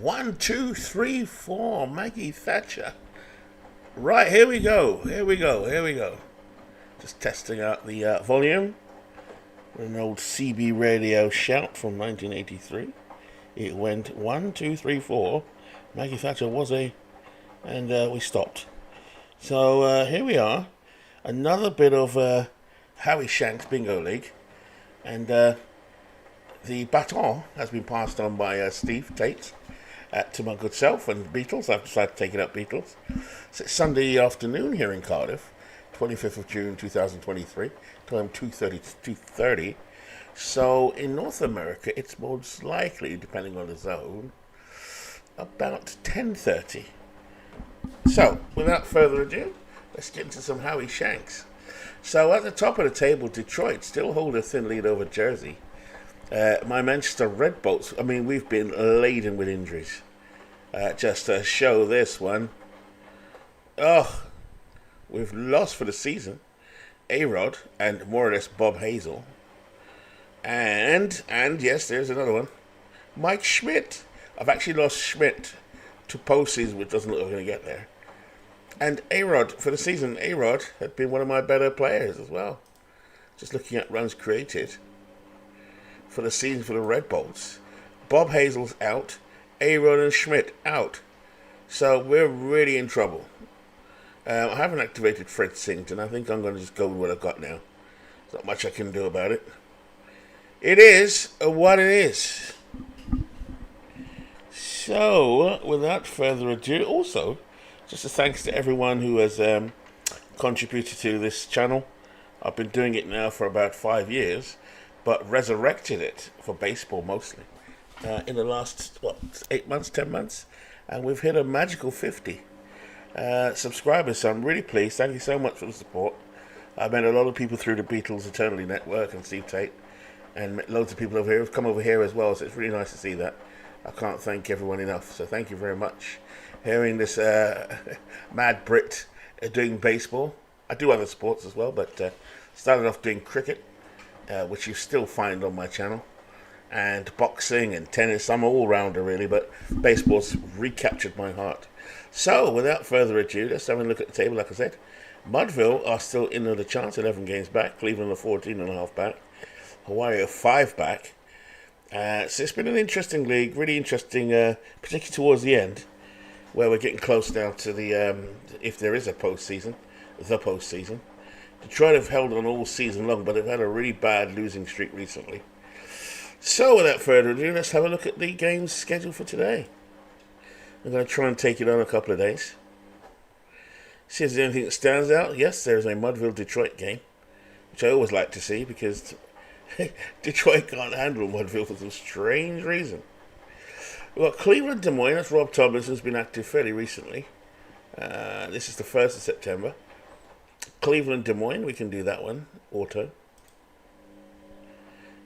One, two, three, four. Maggie Thatcher. Right, here we go. Just testing out the volume. An old CB radio shout from 1983. It went one, two, three, four. Maggie Thatcher was a... And we stopped. So here we are. Another bit of Howie Shanks Bingo League. And the baton has been passed on by Steve Tate to my good self and Beatles. I've decided to take it up Beatles. So it's Sunday afternoon here in Cardiff, 25th of June 2023, time 2:30. So in North America, it's most likely, depending on the zone, about 10:30. So, without further ado, let's get into some Howie Shanks. So at the top of the table, Detroit still hold a thin lead over Jersey. My Manchester Red Bolts, we've been laden with injuries. Just to show this one. We've lost for the season A-Rod and more or less Bob Hazel. And yes, there's another one. Mike Schmidt. I've actually lost Schmidt to postseason, which doesn't look like we're going to get there. And A-Rod, for the season, A-Rod had been one of my better players as well. Just looking at runs created for the season for the Red Bolts. Bob Hazel's out. A-Rod and Schmidt out. So we're really in trouble. I haven't activated Fred Singleton. I think I'm going to just go with what I've got now. There's not much I can do about it. It is what it is. So, without further ado, also, just a thanks to everyone who has contributed to this channel. I've been doing it now for about 5 years, but resurrected it for baseball mostly in the last 8 months, 10 months, and we've hit a magical 50 subscribers. So I'm really pleased. Thank you so much for the support. I've met a lot of people through the Beatles Eternally Network and Steve Tate, and loads of people over here who've come over here as well. So it's really nice to see that. I can't thank everyone enough. So thank you very much. Hearing this mad Brit doing baseball. I do other sports as well, but started off doing cricket, which you still find on my channel, and boxing and tennis. I'm an all-rounder really, but baseball's recaptured my heart. So without further ado, let's have a look at the table. Like I said, Mudville are still in the chance, 11 games back. Cleveland are 14.5 back. Hawaii are 5 back. So it's been an interesting league, really interesting, particularly towards the end, where we're getting close now to the, if there is a postseason, the postseason. Detroit have held on all season long, but they've had a really bad losing streak recently. So without further ado, let's have a look at the games scheduled for today. I'm going to try and take it on a couple of days. See if there's anything that stands out. Yes, there's a Mudville-Detroit game, which I always like to see because Detroit can't handle Mudville for some strange reason. We've got Cleveland-Des Moines. That's Rob Tomlinson's been active fairly recently. This is the 1st of September. Cleveland-Des Moines, we can do that one, auto.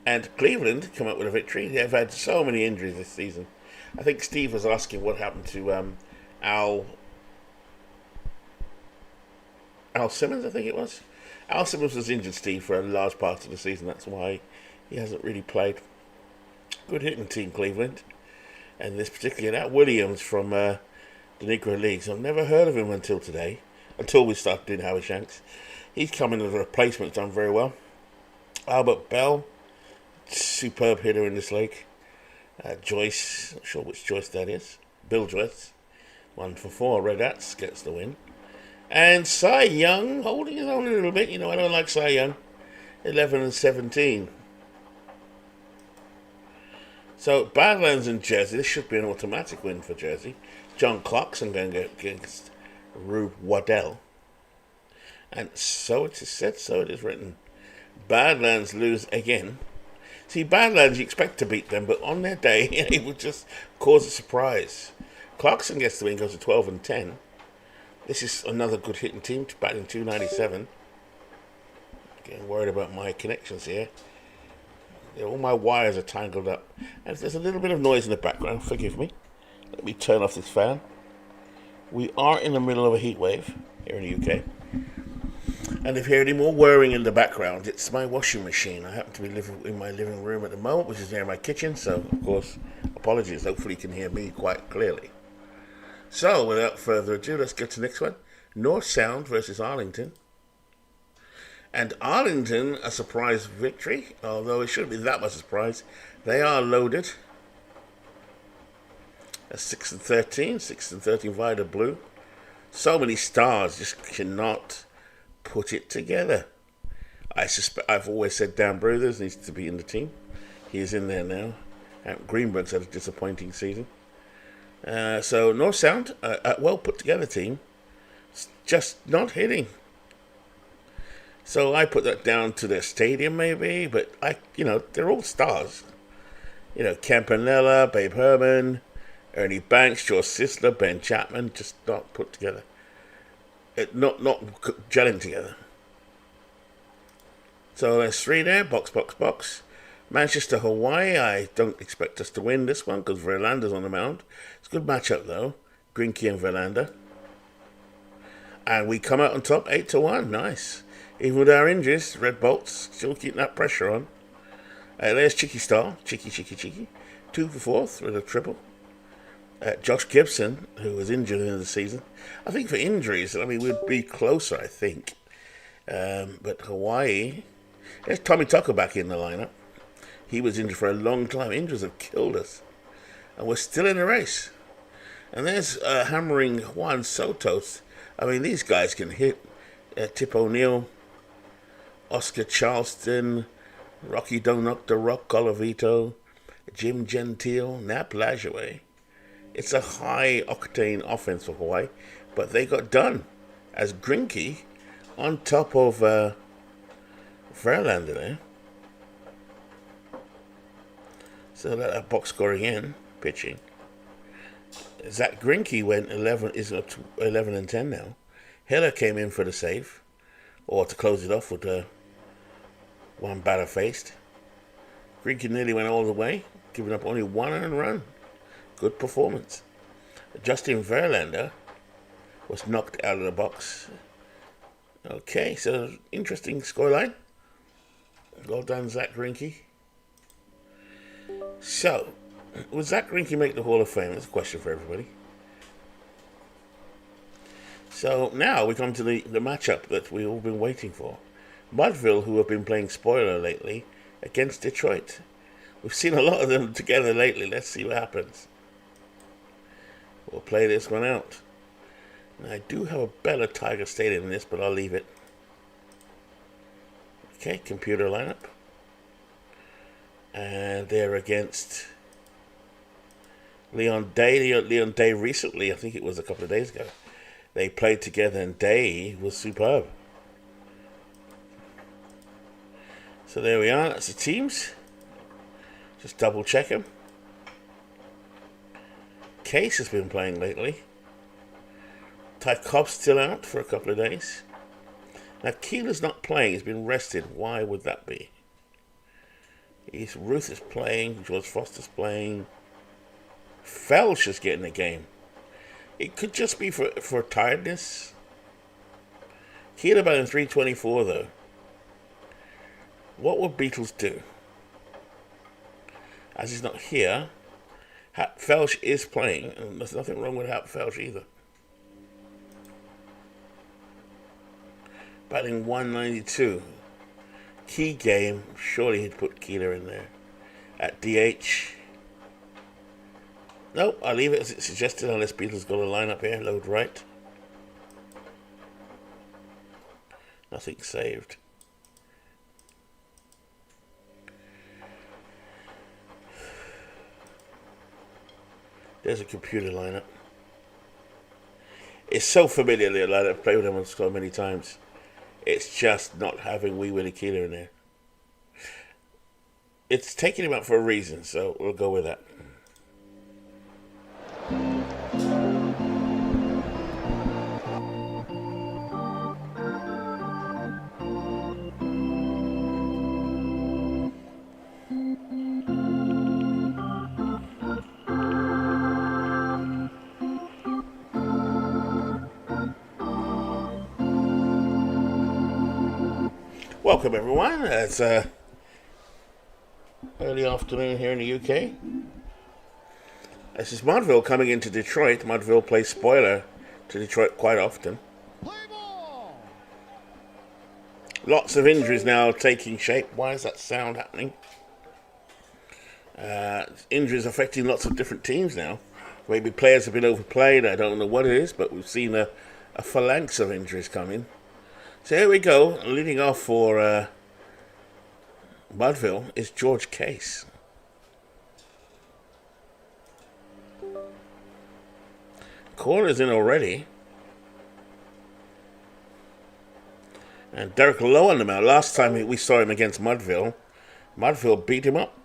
And Cleveland come up with a victory. They've had so many injuries this season. I think Steve was asking what happened to Al Simmons, I think it was. Al Simmons was injured, Steve, for a large part of the season. That's why he hasn't really played. Good hitting team, Cleveland. And this particularly, that Williams from the Negro Leagues. I've never heard of him until today, until we started doing Howie Shanks. He's come in as a replacement, done very well. Albert Bell, superb hitter in this league. Joyce, not sure which Joyce that is. Bill Joyce, 1 for 4. Red Hats gets the win. And Cy Young holding his own a little bit. You know, I don't like Cy Young. 11 and 17. So, Badlands and Jersey. This should be an automatic win for Jersey. John Clarkson going against Rube Waddell. And so it is said, so it is written. Badlands lose again. See, Badlands, you expect to beat them, but on their day, it would just cause a surprise. Clarkson gets the win, goes to 12 and 10. This is another good hitting team, batting 297. Getting worried about my connections here. All my wires are tangled up. And if there's a little bit of noise in the background, forgive me. Let me turn off this fan. We are in the middle of a heat wave here in the UK. And if you hear any more whirring in the background, it's my washing machine. I happen to be living in my living room at the moment, which is near my kitchen, so of course Apologies, hopefully you can hear me quite clearly. So, without further ado, let's get to the next one. North Sound versus Arlington. And Arlington, a surprise victory, although it shouldn't be that much a surprise. They are loaded. At 6-13, 6-13 via the blue. So many stars just cannot put it together. I've always said Dan Brothers needs to be in the team. He is in there now. And Greenberg's had a disappointing season. So North Sound, a well put together team, just not hitting. So I put that down to their stadium maybe, but they're all stars. Campanella, Babe Herman, Ernie Banks, George Sisler, Ben Chapman, just not put together. Not gelling together. So there's 3 there, box. Manchester, Hawaii, I don't expect us to win this one because Verlander's on the mound. It's a good matchup though, Greinke and Verlander. And we come out on top 8-1, nice. Even with our injuries, Red Bolts still keeping that pressure on. There's Chicky Star, Chicky. 2 for 4th with a triple. Josh Gibson, who was injured in the season. I think for injuries, we'd be closer, I think. But Hawaii, there's Tommy Tucker back in the lineup. He was injured for a long time. Injuries have killed us. And we're still in the race. And there's hammering Juan Soto. These guys can hit. Tip O'Neill, Oscar Charleston, Rocky Donut, The Rock Colavito, Jim Gentile, Nap Lajoie. It's a high-octane offense for Hawaii, but they got done as Greinke on top of Verlander there. So that box score again, pitching. Zach Greinke went 11-10 now. Heller came in for the save, or to close it off with one batter faced. Greinke nearly went all the way, giving up only 1 earned run. Good performance. Justin Verlander was knocked out of the box. Okay, so interesting scoreline. Well done, Zach Greinke. So, will Zach Greinke make the Hall of Fame? That's a question for everybody. So now we come to the matchup that we've all been waiting for. Mudville, who have been playing spoiler lately, against Detroit. We've seen a lot of them together lately. Let's see what happens. We'll play this one out. Now, I do have a better Tiger Stadium than this, but I'll leave it. Okay, computer lineup. And they're against Leon Day. Leon Day recently, I think it was a couple of days ago, they played together and Day was superb. So there we are, that's the teams. Just double check them. Case has been playing lately. Ty Cobb's still out for a couple of days. Now Keeler's not playing, he's been rested. Why would that be? Ruth is playing, George Foster's playing. Felsch is getting a game. It could just be for tiredness. Keeler batting 324 though. What would Beatles do? As he's not here, Felsch is playing, and there's nothing wrong with Felsch either. Batting 192. Key game, surely he'd put Keeler in there. At DH. Nope, I'll leave it as it's suggested unless Beatles got a lineup here. Load right. Nothing saved. There's a computer lineup. It's so familiar, the lineup. I've played with them so many times. It's just not having Wee Willie Keeler in there. It's taking him out for a reason, so we'll go with that. Welcome everyone. It's early afternoon here in the UK. This is Mudville coming into Detroit. Mudville plays spoiler to Detroit quite often. Lots of injuries now taking shape. Why is that sound happening? Injuries affecting lots of different teams now. Maybe players have been overplayed. I don't know what it is, but we've seen a phalanx of injuries coming. So here we go. Leading off for Mudville is George Case. Corner's in already. And Derek Lowe on the mound. Last time we saw him against Mudville, Mudville beat him up.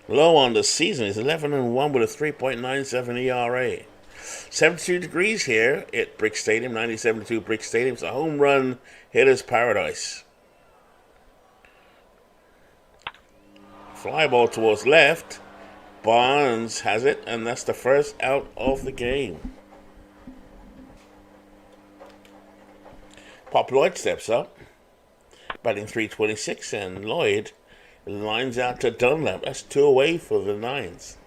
Lowe on the season is 11-1 with a 3.97 ERA. 72 degrees here at Brick Stadium, 97-2 Brick Stadium. It's a home run hitter's paradise. Fly ball towards left. Barnes has it, and that's the first out of the game. Pop Lloyd steps up, batting .326, and Lloyd lines out to Dunlap. That's 2 away for the Nines.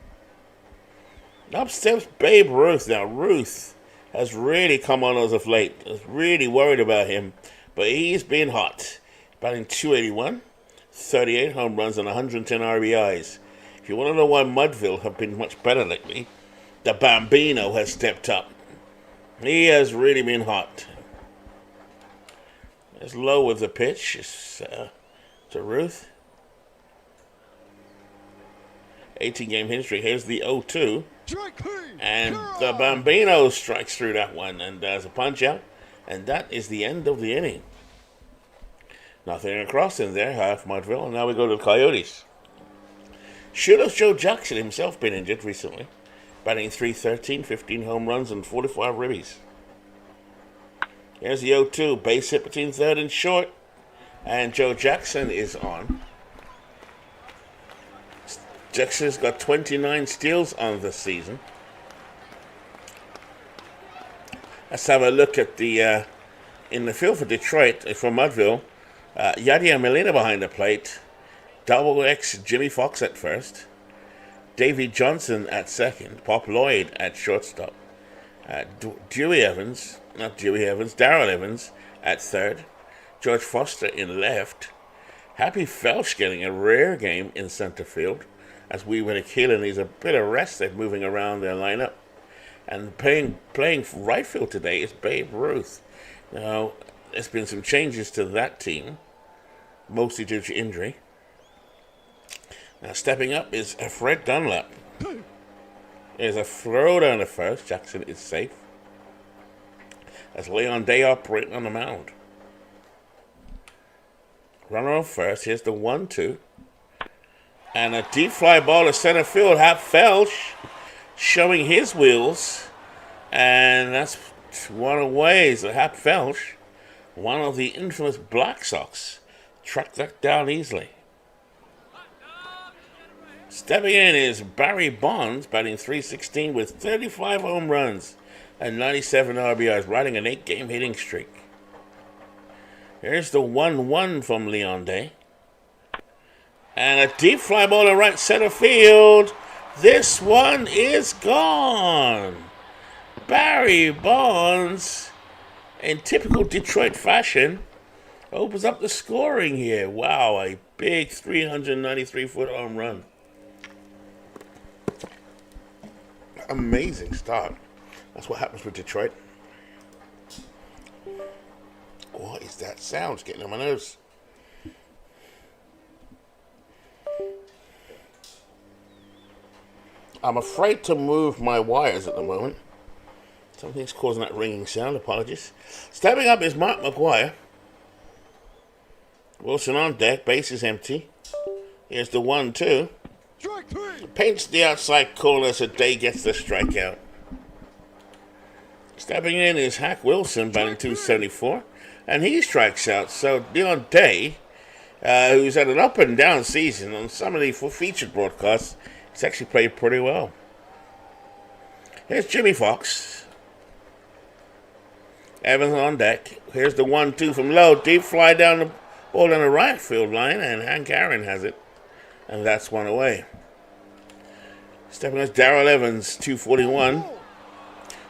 Up steps Babe Ruth. Now, Ruth has really come on as of late. I was really worried about him, but he's been hot. Batting .281, 38 home runs, and 110 RBIs. If you want to know why Mudville have been much better lately, the Bambino has stepped up. He has really been hot. It's Low with the pitch. It's to Ruth. 18-game hitting streak. Here's the 0-2. And the Bambino strikes through that one and does a punch out. And that is the end of the inning. Nothing across in there, half Mudville. And now we go to the Coyotes. Shooter's Joe Jackson himself been injured recently. Batting .313, 15 home runs, and 45 ribbies. Here's the 0-2. Base hit between third and short. And Joe Jackson is on. Jackson's got 29 steals on the season. Let's have a look at the in the field for Detroit, for Mudville. Yadier Molina behind the plate. Double X Jimmy Fox at first. Davey Johnson at second. Pop Lloyd at shortstop. Darrell Evans at third. George Foster in left. Happy Felsch getting a rare game in center field, as we were killing. He's a bit arrested moving around their lineup. And playing right field today is Babe Ruth. Now, there's been some changes to that team, mostly due to injury. Now, stepping up is Fred Dunlap. There's a throw down the first. Jackson is safe. That's Leon Day operating on the mound. Runner on first. Here's the 1-2. And a deep fly ball to center field. Hap Felsch showing his wheels. And that's one away. So Hap Felsch, one of the infamous Black Sox, tracked that down easily. Stepping in is Barry Bonds, batting .316 with 35 home runs and 97 RBIs, riding an 8-game hitting streak. Here's the 1-1 from Leon Day. And a deep fly ball to right center field. This one is gone. Barry Bonds, in typical Detroit fashion, opens up the scoring here. Wow, a big 393-foot home run. Amazing start. That's what happens with Detroit. What is that sound? It's getting on my nerves. I'm afraid to move my wires at the moment. Something's causing that ringing sound. Apologies. Stepping up is Mark McGuire. Wilson on deck. Base is empty. Here's the 1-2. Paints the outside corner so Day gets the strikeout. Stepping in is Hack Wilson, batting .274, and he strikes out. So Leon Day, who's had an up and down season on some of the featured broadcasts, he's actually played pretty well. Here's Jimmy Fox. Evans on deck. Here's the 1-2 from Lowe. Deep fly down the ball on the right field line, and Hank Aaron has it. and that's one away. Stepping up, Darrell Evans, 241.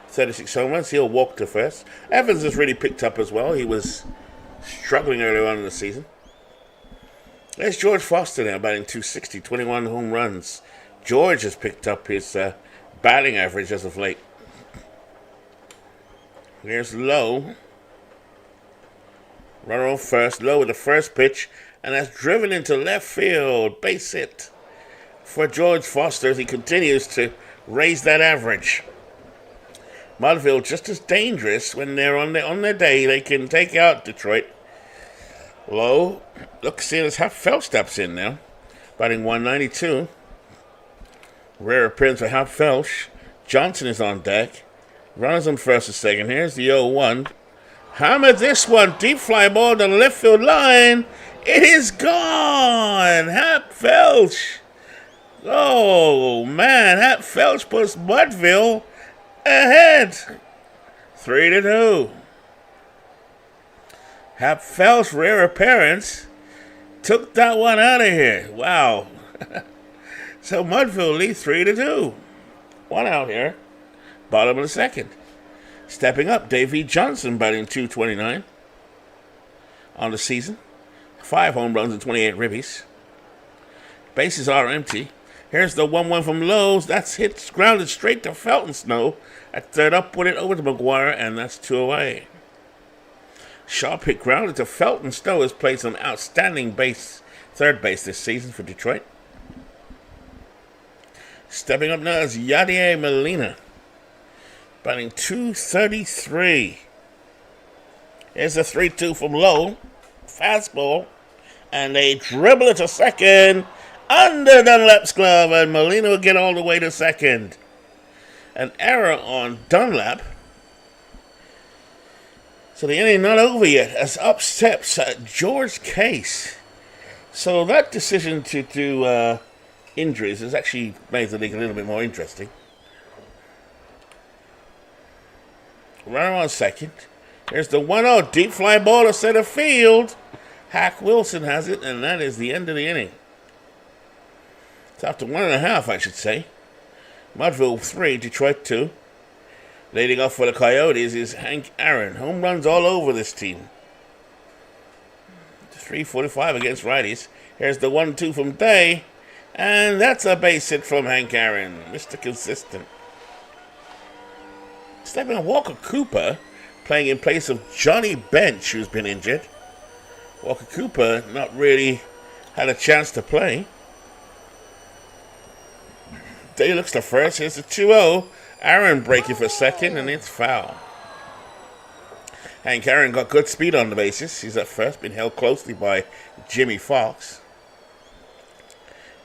36 home runs. He'll walk to first. Evans has really picked up as well. He was struggling earlier on in the season. There's George Foster now, batting 260, 21 home runs. George has picked up his batting average as of late. Here's Lowe. Runner on first. Lowe with the first pitch, and that's driven into left field. Base hit for George Foster as he continues to raise that average. Mudville just as dangerous when they're on their day. They can take out Detroit. Lowe, look, seeing as Hap Felch steps in now, batting 192. Rare appearance for Hap Felch. Johnson is on deck. Runners on first and second. Here's the 0-1. Hammered this one. Deep fly ball to the left field line. It is gone. Hap Felch. Oh, man. Hap Felch puts Mudville ahead. 3-2. Hap Felch, rare appearance, took that one out of here. Wow. So Mudville leads 3-2. One out here. Bottom of the second. Stepping up, Davey Johnson batting 229 on the season. 5 home runs and 28 ribbies. Bases are empty. Here's the 1-1 from Lowe's. That's hit, grounded straight to Felton Snow. At third up, put it over to McGuire, and that's 2 away. Sharp hit grounded to Felton Snow has played some outstanding third base this season for Detroit. Stepping up now is Yadier Molina, batting 233. Here's the 3-2 from Lowe. Fastball. And they dribble it to second. Under Dunlap's glove. And Molina will get all the way to second. An error on Dunlap. So the inning not over yet. As up steps George Case. So that decision to do injuries has actually made the league a little bit more interesting. Runner on second. There's the 1-0 deep fly ball to center field. Hack Wilson has it, and that is the end of the inning. It's after 1.5, I should say. Mudville 3, Detroit 2. Leading off for the Coyotes is Hank Aaron. Home runs all over this team. 345 against righties. Here's the 1-2 from Day. And that's a base hit from Hank Aaron. Mr. Consistent. Stepping on Walker Cooper, playing in place of Johnny Bench, who's been injured. Walker Cooper not really had a chance to play. Day looks to first. Here's the 2-0. Aaron breaking for second, and it's foul. Hank Aaron got good speed on the bases. He's at first, been held closely by Jimmy Fox.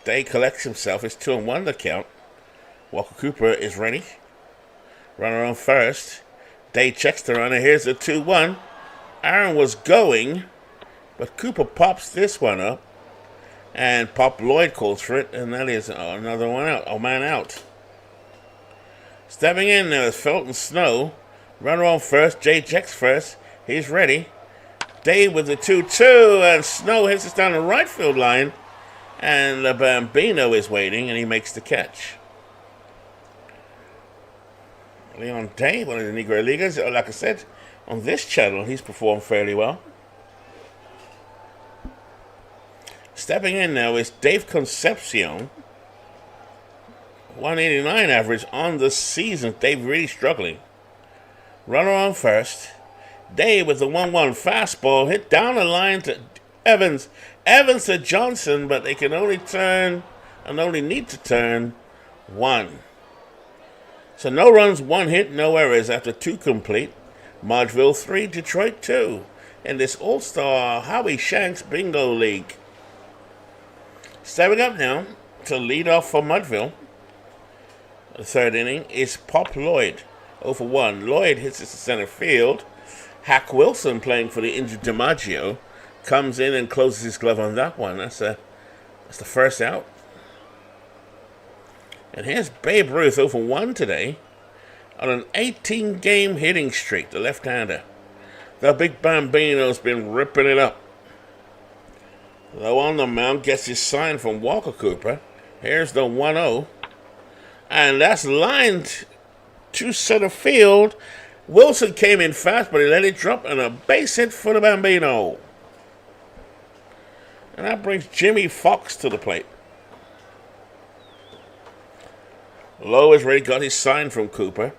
Day collects himself. It's 2-1 the count. Walker Cooper is ready. Runner on first. Day checks the runner. Here's the 2-1. Aaron was going, but Cooper pops this one up. And Pop Lloyd calls for it, and that is another one out. Oh, man out. Stepping in there is Felton Snow. Runner on first. Jay checks first. He's ready. Day with the 2-2, and Snow hits us down the right field line. And the Bambino is waiting, and he makes the catch. Leon Day, one of the Negro Leaguers. Like I said, on this channel, he's performed fairly well. Stepping in now is Dave Concepcion. 189 average on the season. Dave really struggling. Runner on first. Dave with the 1-1 fastball. Hit down the line to Evans. Evans to Johnson, but they can only turn and only need to turn one. So no runs, 1 hit, no errors after 2 complete. Mudville 3, Detroit 2. In this All-Star Howie Shanks Bingo League. Stepping up now to lead off for Mudville. The third inning is Pop Lloyd. 0-for-1. Lloyd hits it to center field. Hack Wilson, playing for the injured DiMaggio, comes in and closes his glove on that one. That's the first out. And here's Babe Ruth 0-for-1 today on an 18-game hitting streak, the left-hander. The Big Bambino's been ripping it up. Low on the mound gets his sign from Walker Cooper. Here's the 1-0. And that's lined to center field. Wilson came in fast, but he let it drop, and a base hit for the Bambino. And that brings Jimmy Fox to the plate. Lowe has already got his sign from Cooper.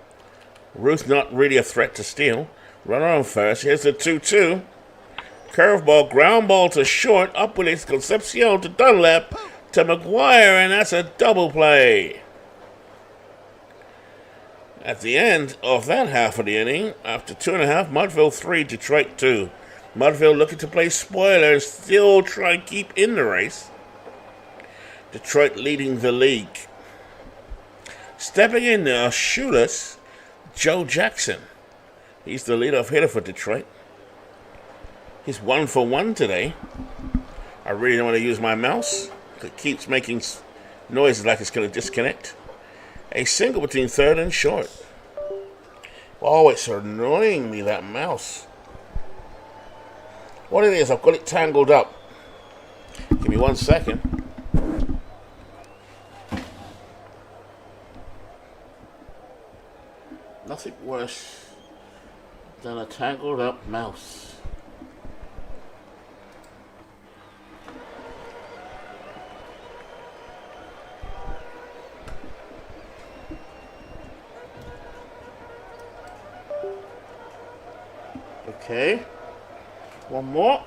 Ruth not really a threat to steal. Runner on first. Here's the 2-2. Curveball, ground ball to short. Up with it, Concepcion to Dunlap to McGuire, and that's a double play. At the end of that half of the inning, after 2.5, Mudville 3, Detroit 2. Mudville looking to play spoiler and still try and keep in the race. Detroit leading the league. Stepping in now, shooters, Joe Jackson. He's the leadoff hitter for Detroit. He's 1 for 1 today. I really don't want to use my mouse. It keeps making noises like it's going to disconnect. A single between third and short. Oh, it's annoying me, that mouse. What it is, I've got it tangled up. Give me 1 second. Nothing worse than a tangled up mouse. Okay, one more.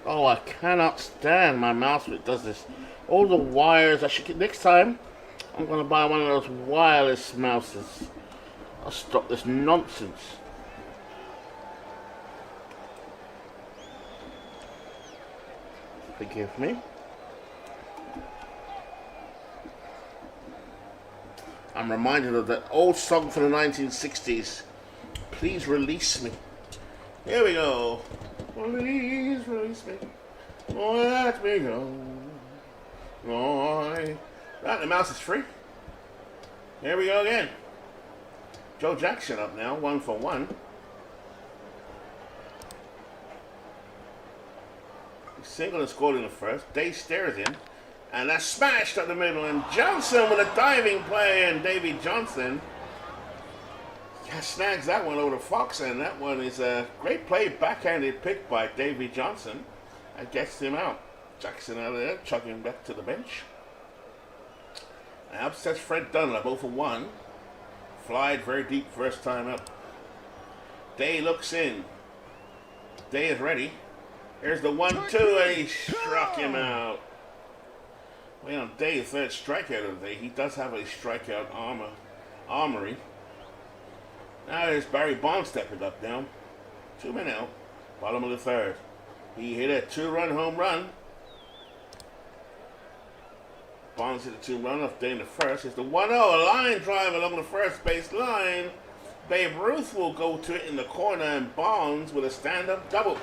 Oh, I cannot stand my mouse when it does this. All the wires, I should get, next time, I'm going to buy one of those wireless mouses. I'll stop this nonsense. Forgive me. I'm reminded of that old song from the 1960s. Please release me. Here we go. Please release me. Oh, let me go. Right, the mouse is free. Here we go again. Joe Jackson up now, 1 for 1. Single and scored in the first. Day stares in. And that's smashed up the middle. And Johnson with a diving play. And Davy Johnson snags that one over to Fox. And that one is a great play. Backhanded pick by Davy Johnson. And gets him out. Jackson out of there. Chugging back to the bench. Now upsets Fred Dunlap 0 for 1. Flied very deep first time up. Day looks in. Day is ready. Here's the 1-2. And he struck him out. Well, Day, third strikeout of the day. He does have a strikeout armory. Now there's Barry Bonds stepping up now. 2 men out. Bottom of the third. He hit a 2-run home run. Bonds hit a 2-run off Day in the first. It's the 1-0. A line drive along the first base line. Babe Ruth will go to it in the corner, and Bonds with a stand-up double.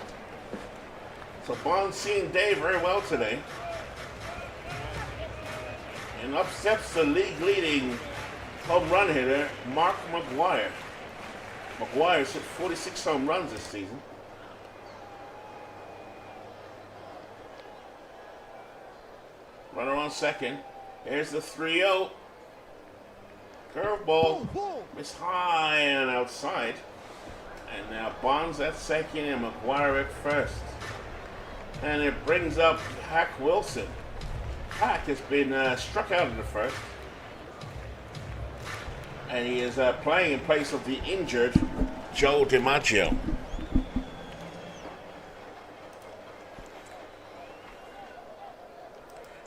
So Bonds seeing Day very well today. And upsets the league-leading home run hitter, Mark McGuire. McGuire's hit 46 home runs this season. Runner on second. Here's the 3-0. Curveball. It's high and outside. And now Bonds at second and McGuire at first. And it brings up Hack Wilson. Hack has been struck out in the first. And he is playing in place of the injured Joe DiMaggio.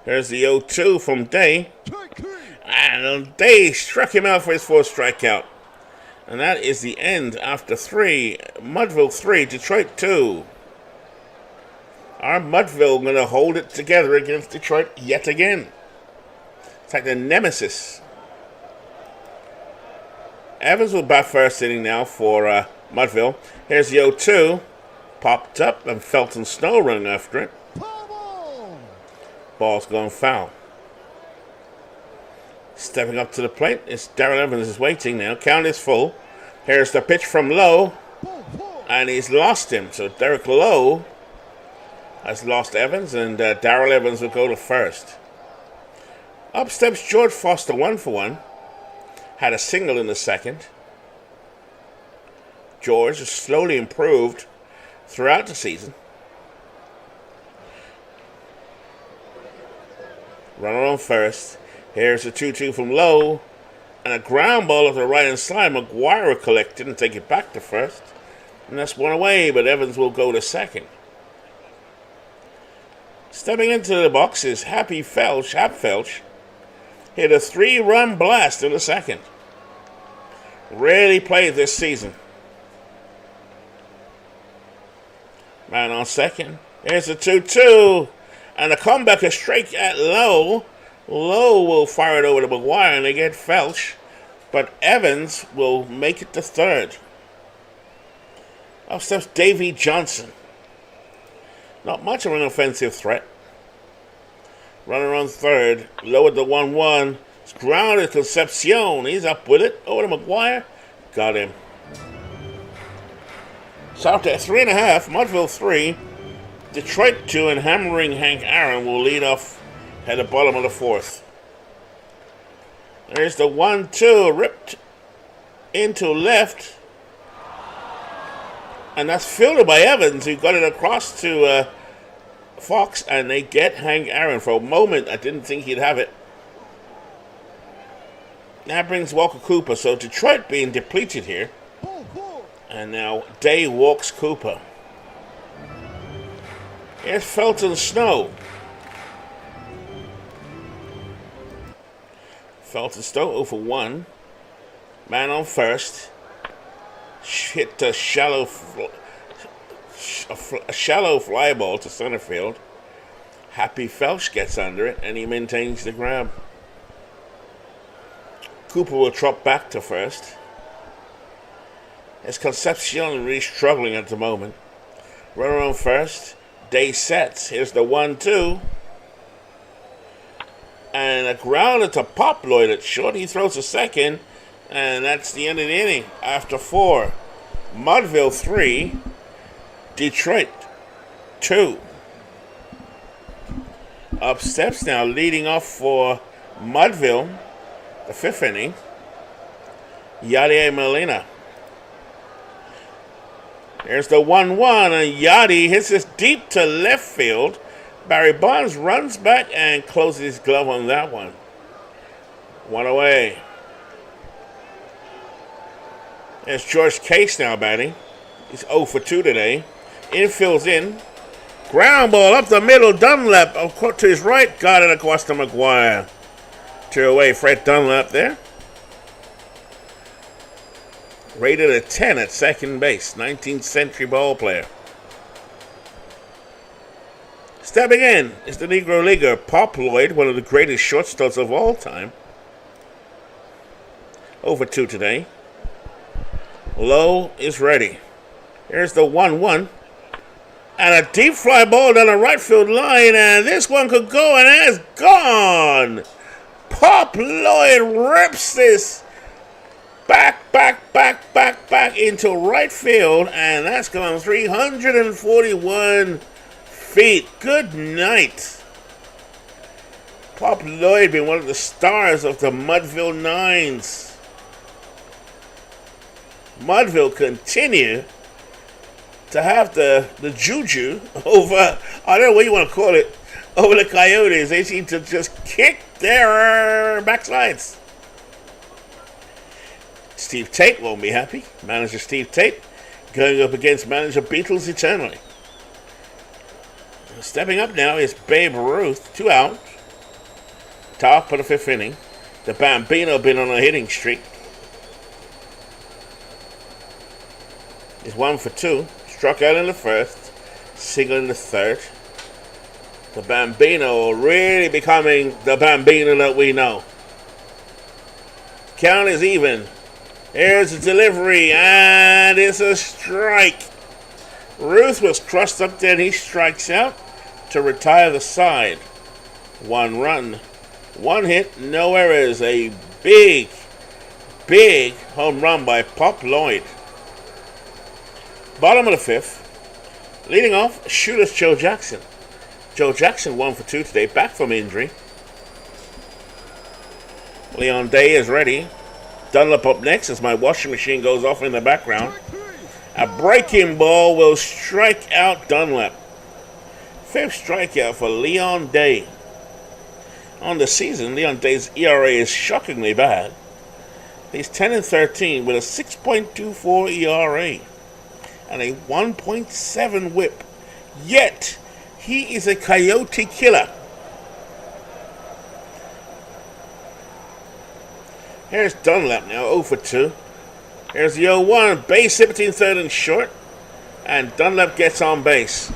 There's the 0-2 from Day. And Day struck him out for his fourth strikeout. And that is the end after 3. Mudville 3, Detroit 2. Our Mudville going to hold it together against Detroit yet again. It's like the nemesis. Evans will bat first inning now for Mudville. Here's the 0-2. Popped up and Felton Snow running after it. Ball's going foul. Stepping up to the plate, it's Darrell Evans is waiting now. Count is full. Here's the pitch from Lowe. And he's lost him. So Derek Lowe has lost Evans, and Darrell Evans will go to first. Up steps George Foster, 1-for-1. Had a single in the second. George has slowly improved throughout the season. Runner on first. Here's a 2-2 from Lowe. And a ground ball at the right-hand side. McGuire collected and take it back to first. And that's one away, but Evans will go to second. Stepping into the box is Hap Felch. Hit a 3-run blast in the second. Rarely played this season. Man on second. Here's a 2-2. And a comeback is straight at Lowe. Lowe will fire it over to McGuire and they get Felch. But Evans will make it to third. Up steps Davey Johnson. Not much of an offensive threat. Runner on third. Lowered the 1-1. It's grounded Concepcion. He's up with it. Over to McGuire. Got him. So after 3.5, Mudville 3, Detroit 2, and hammering Hank Aaron will lead off at the bottom of the fourth. There's the 1-2 ripped into left. And that's fielded by Evans, who got it across to Fox, and they get Hank Aaron. For a moment, I didn't think he'd have it. That brings Walker Cooper, so Detroit being depleted here. And now Day walks Cooper. Here's Felton Snow. Felton Snow 0-for-1. Man on first. Hit a shallow fly ball to center field. Happy Felch gets under it, and he maintains the grab. Cooper will drop back to first. As Concepcion really struggling at the moment. Runner on first. Day sets. Here's the 1-2. And a grounder to Pop Lloyd at short. He throws a second. And that's the end of the inning. After 4. Mudville 3. Detroit 2. Up steps now, leading off for Mudville, the 5th inning. Yadier Molina. There's the 1-1, and Yadi hits this deep to left field. Barry Bonds runs back and closes his glove on that one. One away. There's George Case now batting. He's 0-for-2 today. Infield's in. Ground ball up the middle. Dunlap to his right. Got it across to McGuire. 2 away. Fred Dunlap there. Rated a 10 at second base. 19th century ball player. Stepping in is the Negro Leaguer Pop Lloyd, one of the greatest shortstops of all time. 0-for-2 today. Lowe is ready. Here's the 1-1. And a deep fly ball down the right field line. And this one could go, and it's gone. Pop Lloyd rips this back into right field. And that's gone 341 feet. Good night. Pop Lloyd being one of the stars of the Mudville Nines. Mudville continue to have the juju over, I don't know what you want to call it, over the Coyotes. They seem to just kick their backsides. Steve Tate won't be happy. Manager Steve Tate going up against manager Beatles eternally. Stepping up now is Babe Ruth, 2 out. Top of the 5th inning. The Bambino been on a hitting streak. He's 1-for-2. Struck out in the first. Single in the third. The Bambino really becoming the Bambino that we know. Count is even. Here's the delivery, and it's a strike. Ruth was crushed up there, and he strikes out to retire the side. 1 run. 1 hit, no errors. A big home run by Pop Lloyd. Bottom of the fifth. Leading off, shooter's Joe Jackson. Joe Jackson 1 for 2 today, back from injury. Leon Day is ready. Dunlap up next as my washing machine goes off in the background. A breaking ball will strike out Dunlap. Fifth strikeout for Leon Day. On the season, Leon Day's ERA is shockingly bad. He's 10-13 with a 6.24 ERA and a 1.7 whip. Yet, he is a coyote killer. Here's Dunlap now, 0 for 2. Here's the 0-1, base hit between third and short. And Dunlap gets on base.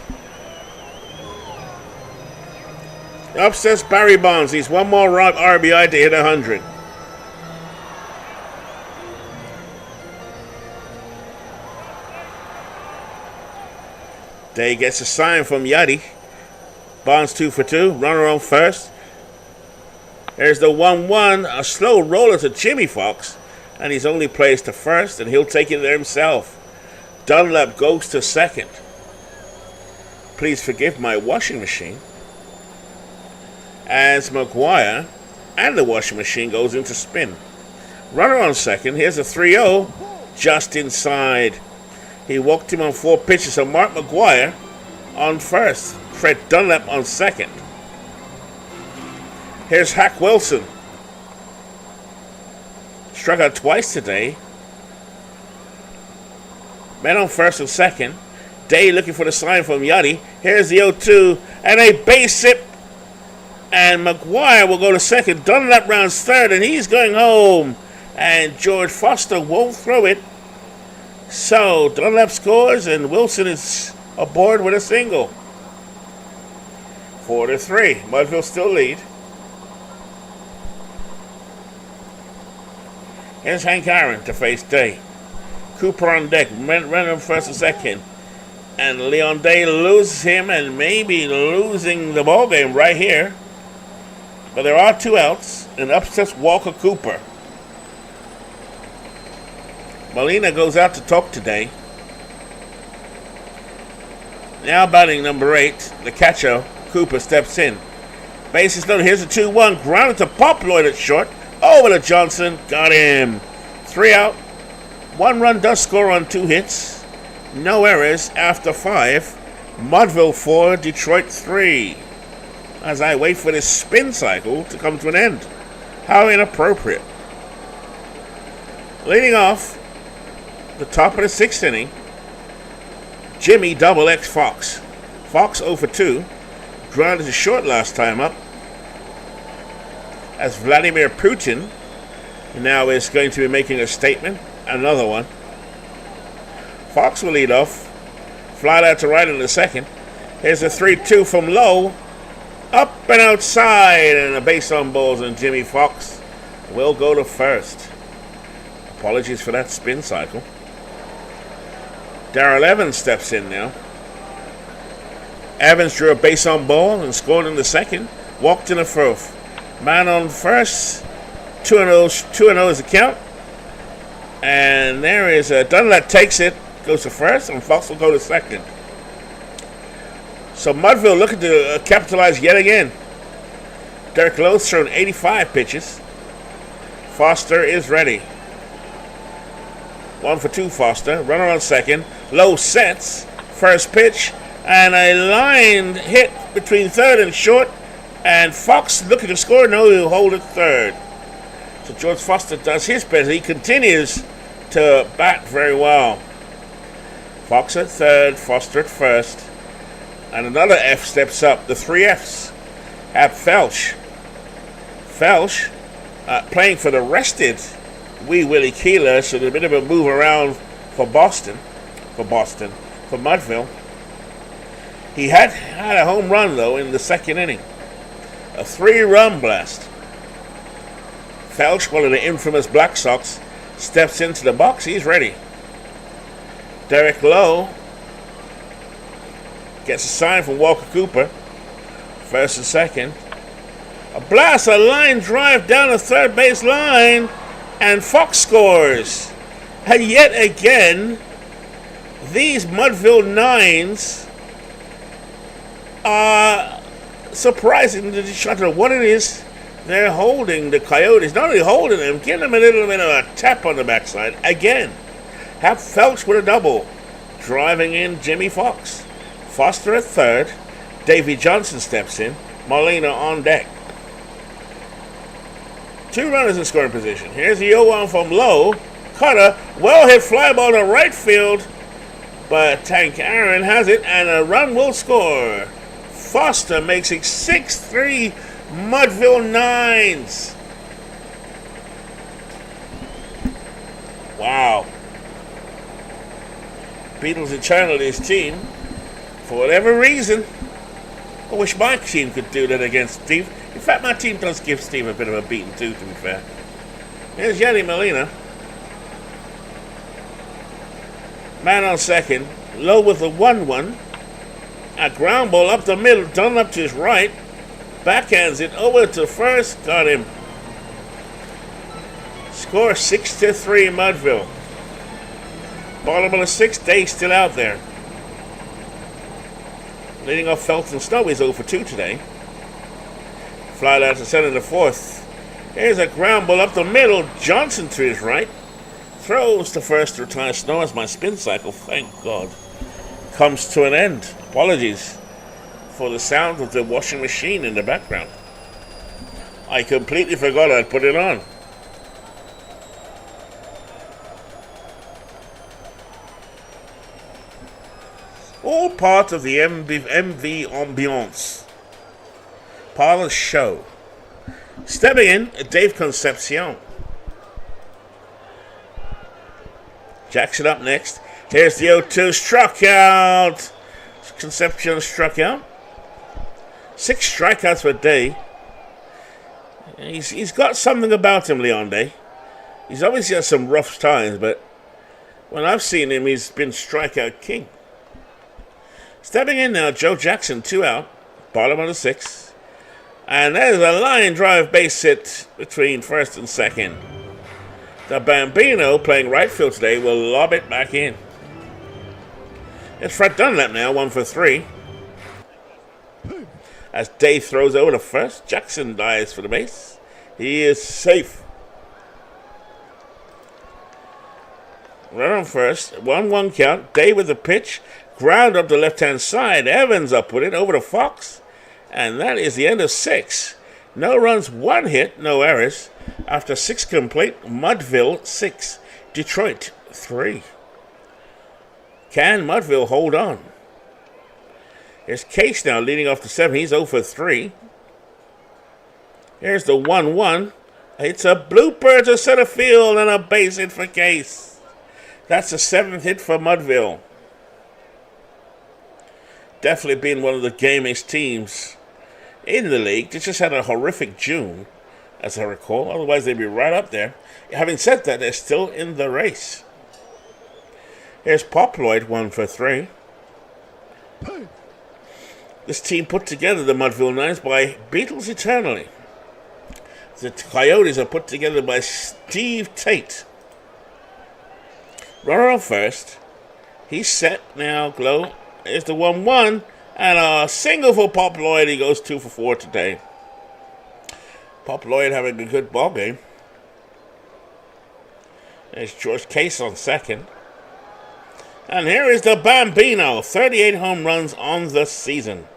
Upstairs Barry Bonds. He's one more RBI to hit 100. Day gets a sign from Yachty. Bonds 2 for 2. Runner on first. There's the 1-1. A slow roller to Jimmy Fox. And he's only placed to first, and he'll take it there himself. Dunlap goes to second. Please forgive my washing machine. As McGuire and the washing machine goes into spin. Runner on second. Here's a 3-0. Just inside. He walked him on 4 pitches. So Mark McGuire on first. Fred Dunlap on second. Here's Hack Wilson. Struck out twice today. Men on first and second. Day looking for the sign from Yachty. Here's the 0-2. And a base hit. And McGuire will go to second. Dunlap rounds third, and he's going home. And George Foster won't throw it. So Dunlap scores, and Wilson is aboard with a single. 4-3. Mudville still lead. Here's Hank Aaron to face Day. Cooper on deck. Random first and second. And Leon Day loses him, and maybe losing the ball game right here. But there are 2 outs, and up steps Walker Cooper. Molina goes out to talk today. Now batting number 8, the catcher, Cooper, steps in. Bases loaded. Here's a 2-1. Grounded to Pop Lloyd at short. Over to Johnson. Got him. 3 out. 1 run does score on 2 hits. No errors after 5. Mudville 4, Detroit 3. As I wait for this spin cycle to come to an end. How inappropriate. Leading off, the top of the 6th inning, Jimmy Double X Fox. Fox 0 for 2. Grounded to short last time up. As Vladimir Putin now is going to be making a statement. Another one. Fox will lead off. Fly out to right in the second. Here's a 3-2 from low. Up and outside, and a base on balls, and Jimmy Fox will go to first. Apologies for that spin cycle. Darrell Evans steps in now. Evans drew a base on ball and scored in the second. Walked in the fourth. Man on first. 2-0 is the count. And there is Dunlap takes it, goes to first, and Fox will go to second. So Mudville looking to capitalize yet again. Derek Lowe's thrown 85 pitches. Foster is ready. 1 for 2 Foster. Runner on second. Lowe sets. First pitch. And a line hit between third and short. And Fox looking to score. No, he'll hold it third. So George Foster does his best. He continues to bat very well. Fox at third. Foster at first. And another F steps up. The 3 Fs have Felsch. Felsch playing for the rested Wee Willie Keeler, so there's a bit of a move around for Mudville. He had a home run, though, in the second inning. A 3-run blast. Felsch, one of the infamous Black Sox, steps into the box. He's ready. Derek Lowe gets a sign from Walker Cooper. First and second. A blast, a line drive down the third base line. And Fox scores. And yet again, These Mudville Nines are surprising to try to know what it is they're holding the Coyotes. Not only holding them, giving them a little bit of a tap on the backside. Again, have Phelps with a double. Driving in Jimmy Fox. Foster at third. Davy Johnson steps in. Molina on deck. 2 runners in scoring position. Here's the 0-1 from Lowe. Cutter, well hit fly ball to right field. But Tank Aaron has it, and a run will score. Foster makes it 6-3 Mudville Nines. Wow. Beatles eternal his team. For whatever reason, I wish my team could do that against Steve. In fact, my team does give Steve a bit of a beating too, to be fair. Here's Yadi Molina. Man on second. Low with the 1-1. A ground ball up the middle, done up to his right. Backhands it over to first. Got him. Score 6-3 Mudville. Bottom of the 6th, Day still out there. Leading off Phelps and Snow is 0 for 2 today. Fly out to center in the 4th. Here's a ground ball up the middle. Johnson to his right. Throws to first to retire Snow as my spin cycle, thank God, comes to an end. Apologies for the sound of the washing machine in the background. I completely forgot I'd put it on. All part of the MV ambiance. Part of the show. Stepping in, Dave Concepcion. Jackson up next. Here's the 0-2. Struck out. Concepcion struck out. 6 strikeouts per day. He's got something about him, Leon Day. He's obviously had some rough times, but when I've seen him, he's been strikeout king. Stepping in now, Joe Jackson, 2 out. Bottom of the 6th. And there's a line drive base hit between first and second. The Bambino, playing right field today, will lob it back in. It's Fred Dunlap now, 1 for 3. As Day throws over to first, Jackson dives for the base. He is safe. Run on first, 1-1 count. Day with the pitch. Ground up the left-hand side. Evans up with it over to Fox. And that is the end of 6. No runs, 1 hit, no errors. After 6 complete, Mudville 6, Detroit 3. Can Mudville hold on? Here's Case now leading off the 7. He's 0 for 3. Here's the 1-1. It's a blooper to center field and a base hit for Case. That's the 7th hit for Mudville. Definitely been one of the gamest teams in the league. They just had a horrific June, as I recall. Otherwise, they'd be right up there. Having said that, they're still in the race. Here's Poploid, 1 for 3. This team put together, the Mudville Nines, by Beatles eternally. The Coyotes are put together by Steve Tate. Runner on first. He's set now, Glow. Here's the 1-1. And a single for Pop Lloyd. He goes 2 for 4 today. Pop Lloyd having a good ball game. There's George Case on second. And here is the Bambino. 38 home runs on the season.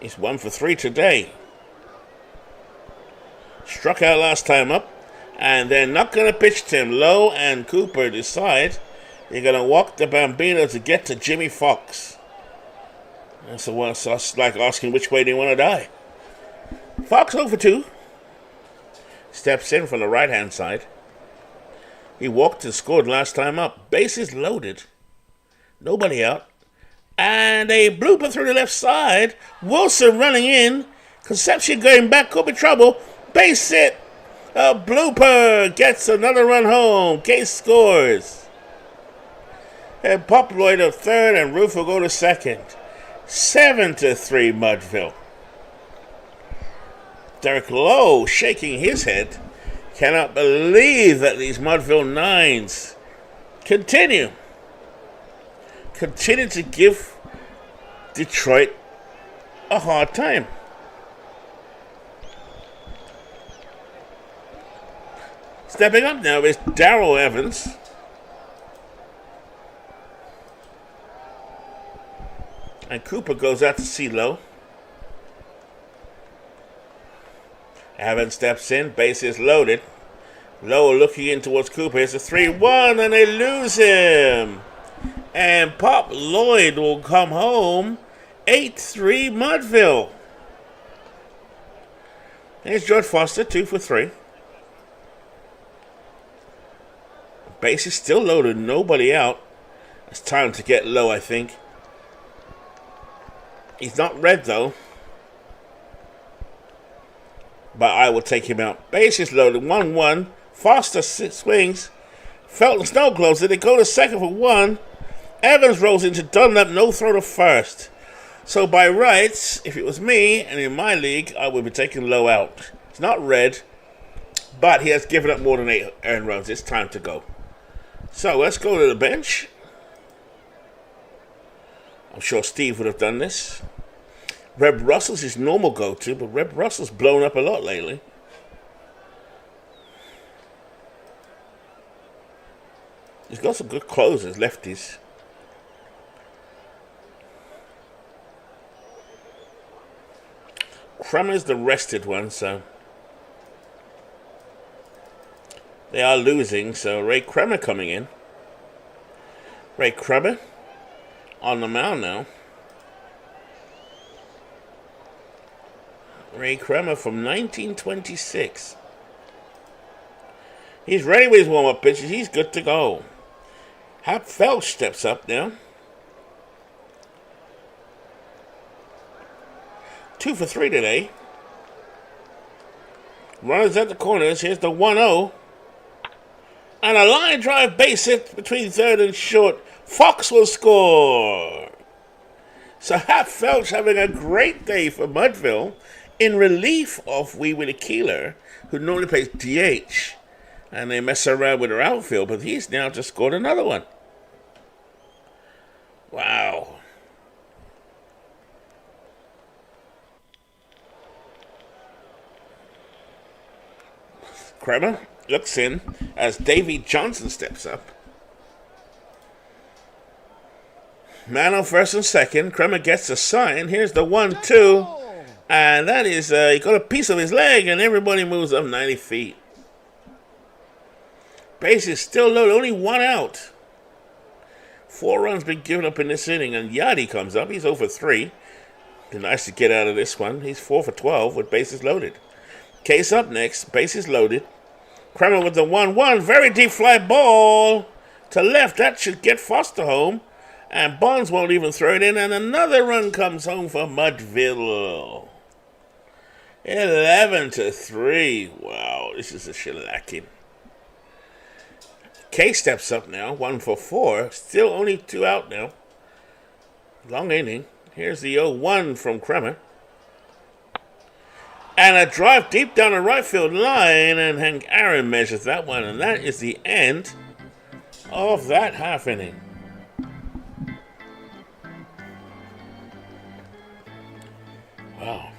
He's 1 for 3 today. Struck out last time up. And they're not going to pitch to him. Lowe and Cooper decide they're going to walk the Bambino to get to Jimmy Fox. That's like asking which way they want to die. Fox 0 for 2. Steps in from the right-hand side. He walked and scored last time up. Bases loaded. Nobody out. And a blooper through the left side. Wilson running in. Concepcion going back. Could be trouble. Base hit. A blooper gets another run home. Case scores. And Pop Lloyd at third, and Roof will go to second. 7-3 Mudville. Derek Lowe shaking his head. Cannot believe that these Mudville Nines continue to give Detroit a hard time. Stepping up now is Darrell Evans. And Cooper goes out to CeeLo. Evans steps in, bases loaded. Lowe looking in towards Cooper. It's a 3-1 and they lose him. And Pop Lloyd will come home. 8-3 Mudville. Here's George Foster, 2 for 3. Base is still loaded, nobody out. It's time to get low, I think. He's not red though. But I will take him out. Base is loaded, 1-1. Foster swings. Felton Snow closes it. They go to second for 1. Evans rolls into Dunlap, no throw to first. So by rights, if it was me and in my league, I would be taking Low out. It's not red, but he has given up more than 8 earned runs. It's time to go. So let's go to the bench. I'm sure Steve would have done this. Reb Russell's his normal go-to, but Reb Russell's blown up a lot lately. He's got some good closers, lefties. Kremer's the rested one, so they are losing, so Ray Kremer coming in. Ray Kremer on the mound now. Ray Kremer from 1926. He's ready with his warm-up pitches. He's good to go. Hap Felch steps up now. 2 for 3 today. Runners at the corners. Here's the 1-0. And a line drive base hit between third and short. Fox will score. So Hap Felch having a great day for Mudville in relief of Wee Willie Keeler, who normally plays DH. And they mess around with her outfield, but he's now just scored another one. Wow. Kremer looks in as Davey Johnson steps up. Man on first and second. Kremer gets a sign. Here's the 1-2. And that is, he got a piece of his leg, and everybody moves up 90 feet. Base is still loaded, only 1 out. 4 runs been given up in this inning, and Yachty comes up. He's over 3. Be nice to get out of this one. He's 4 for 12 with bases loaded. Case up next, bases loaded. Kremer with the 1-1, very deep fly ball to left. That should get Foster home. And Bonds won't even throw it in, and another run comes home for Mudville. 11-3. Wow, this is a shellacking. K steps up now, 1 for 4. Still only 2 out now. Long inning. Here's the 0-1 from Kremer. And a drive deep down the right field line, and Hank Aaron measures that one, and that is the end of that half inning. Wow.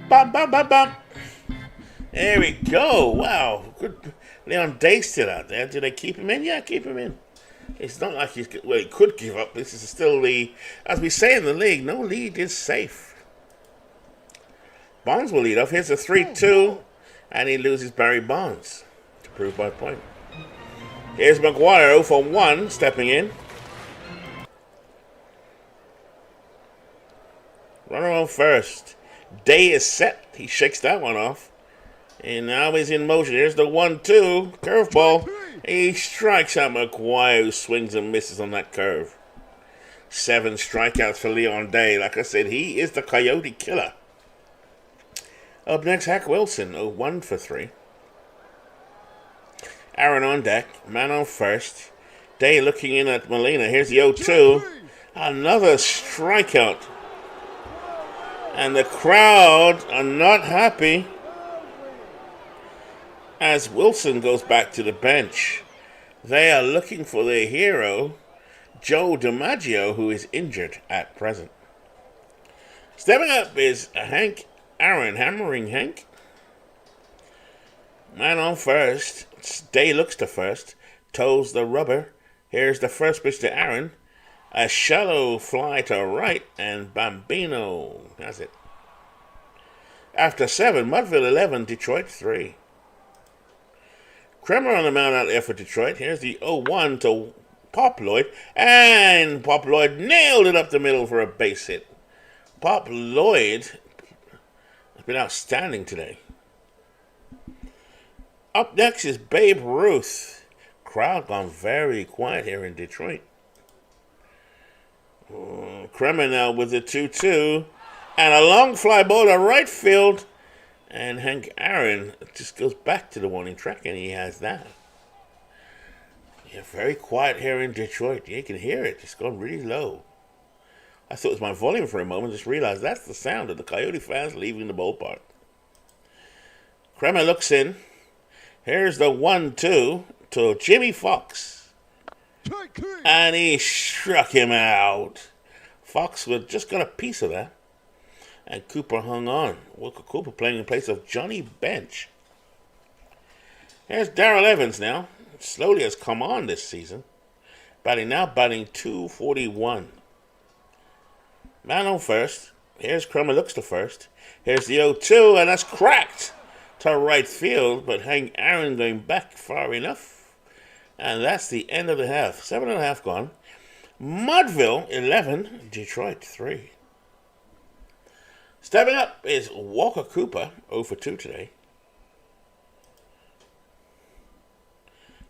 Bum, bum, bum, bum. There we go. Wow. Good. Leon Day still out there. Do they keep him in? Yeah, keep him in. It's not like he could give up. This is still the, as we say in the league, no lead is safe. Bonds will lead off. Here's a 3-2, and he loses Barry Bonds to prove my point. Here's McGuire 0 for 1, stepping in. Runner on first. Day is set. He shakes that one off. And now he's in motion. Here's the 1-2. Curveball. He strikes out McGuire, who swings and misses on that curve. 7 strikeouts for Leon Day. Like I said, he is the Coyote killer. Up next, Hack Wilson, 0-1 for 3. Aaron on deck, man on first. Day looking in at Molina. Here's the 0-2. Another strikeout. And the crowd are not happy as Wilson goes back to the bench. They are looking for their hero, Joe DiMaggio, who is injured at present. Stepping up is Hank Aaron, hammering Hank. Man on first. Day looks to first. Toes the rubber. Here's the first pitch to Aaron. A shallow fly to right, and Bambino has it. After 7, Mudville 11, Detroit 3. Kremer on the mound out there for Detroit. Here's the 0-1 to Pop Lloyd, and Pop Lloyd nailed it up the middle for a base hit. Pop Lloyd has been outstanding today. Up next is Babe Ruth. Crowd gone very quiet here in Detroit. Kremer now with the 2-2. And a long fly ball to right field. And Hank Aaron just goes back to the warning track, and he has that. Yeah, very quiet here in Detroit. You can hear it. It's gone really low. I thought it was my volume for a moment. Just realized that's the sound of the Coyote fans leaving the ballpark. Kremer looks in. Here's the 1-2 to Jimmy Fox. And he struck him out. Fox would just got a piece of that. And Cooper hung on. Walker Cooper playing in place of Johnny Bench. Here's Darrell Evans now. Slowly has come on this season. Batting 241. Man on first. Here's Kremer looks to first. Here's the 0-2, and that's cracked to right field. But Hank Aaron going back far enough. And that's the end of the half. 7.5 gone. Mudville 11, Detroit 3. Stepping up is Walker Cooper, 0 for 2 today.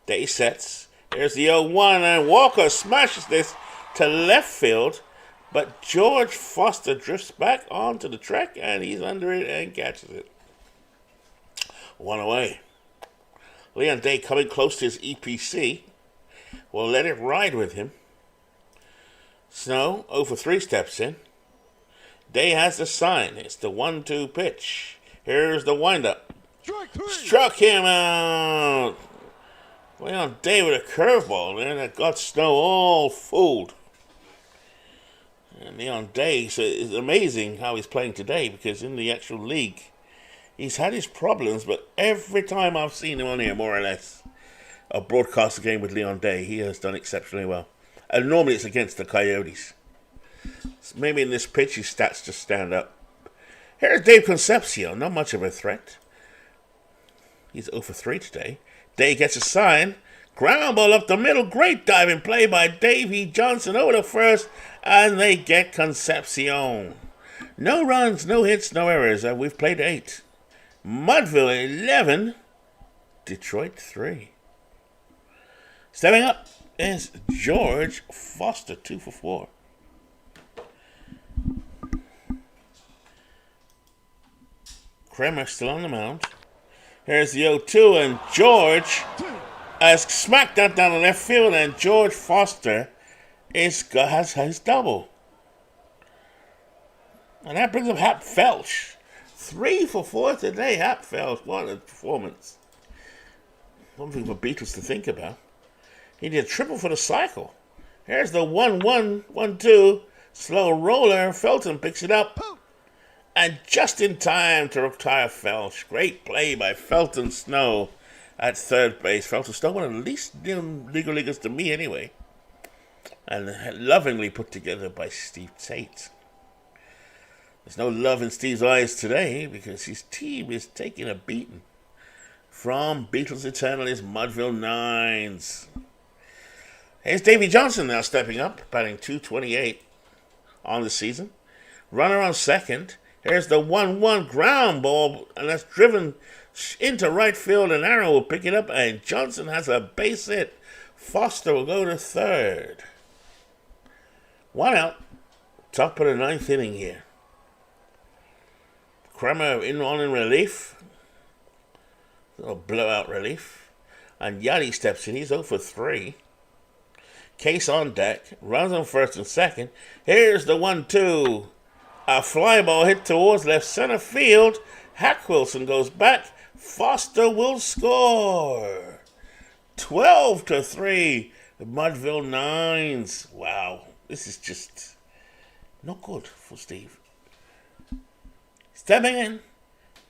Day sets. Here's the 0-1, and Walker smashes this to left field, but George Foster drifts back onto the track, and he's under it and catches it. 1 away. Leon Day coming close to his EPC. Will let it ride with him. Snow, 0 for 3, steps in. Day has the sign. It's the 1-2 pitch. Here's the windup. Struck him out. Leon Day with a curveball there that got Snow all fooled. And Leon Day, so it's amazing how he's playing today, because in the actual league, he's had his problems, but every time I've seen him on here, more or less, a broadcast game with Leon Day, he has done exceptionally well. And normally it's against the Coyotes. So maybe in this pitch his stats just stand up. Here's Dave Concepcion, not much of a threat. He's 0 for 3 today. Day gets a sign. Ground ball up the middle. Great diving play by Davey Johnson over the first. And they get Concepcion. No runs, no hits, no errors. We've played 8. Mudville 11. Detroit 3. Stepping up is George Foster, 2 for 4. Kremer still on the mound. Here's the 0-2, and George has smacked that down the left field, and George Foster has his double. And that brings up Hap Felch. 3 for 4 today, Hap Felch. What a performance. Something for Beatles to think about. He did a triple for the cycle. Here's the 1-1, 1-2. Slow roller. Felton picks it up. And just in time to retire Felch. Great play by Felton Snow at third base. Felton Snow, one of the least legal leaguers to me anyway. And lovingly put together by Steve Tate. There's no love in Steve's eyes today because his team is taking a beating from Beatles Eternalist Mudville Nines. Here's Davey Johnson now stepping up, batting .228 on the season. Runner on second. Here's the 1-1 ground ball, and that's driven into right field, and Arrow will pick it up, and Johnson has a base hit. Foster will go to third. One out. Top of the ninth inning here. Kramer in relief. A little blowout relief. And Yachty steps in. He's 0 for 3. Case on deck. Runs on first and second. Here's the 1-2. A fly ball hit towards left center field. Hack Wilson goes back. Foster will score. 12 to 3. The Mudville Nines. Wow. This is just not good for Steve. Stepping in,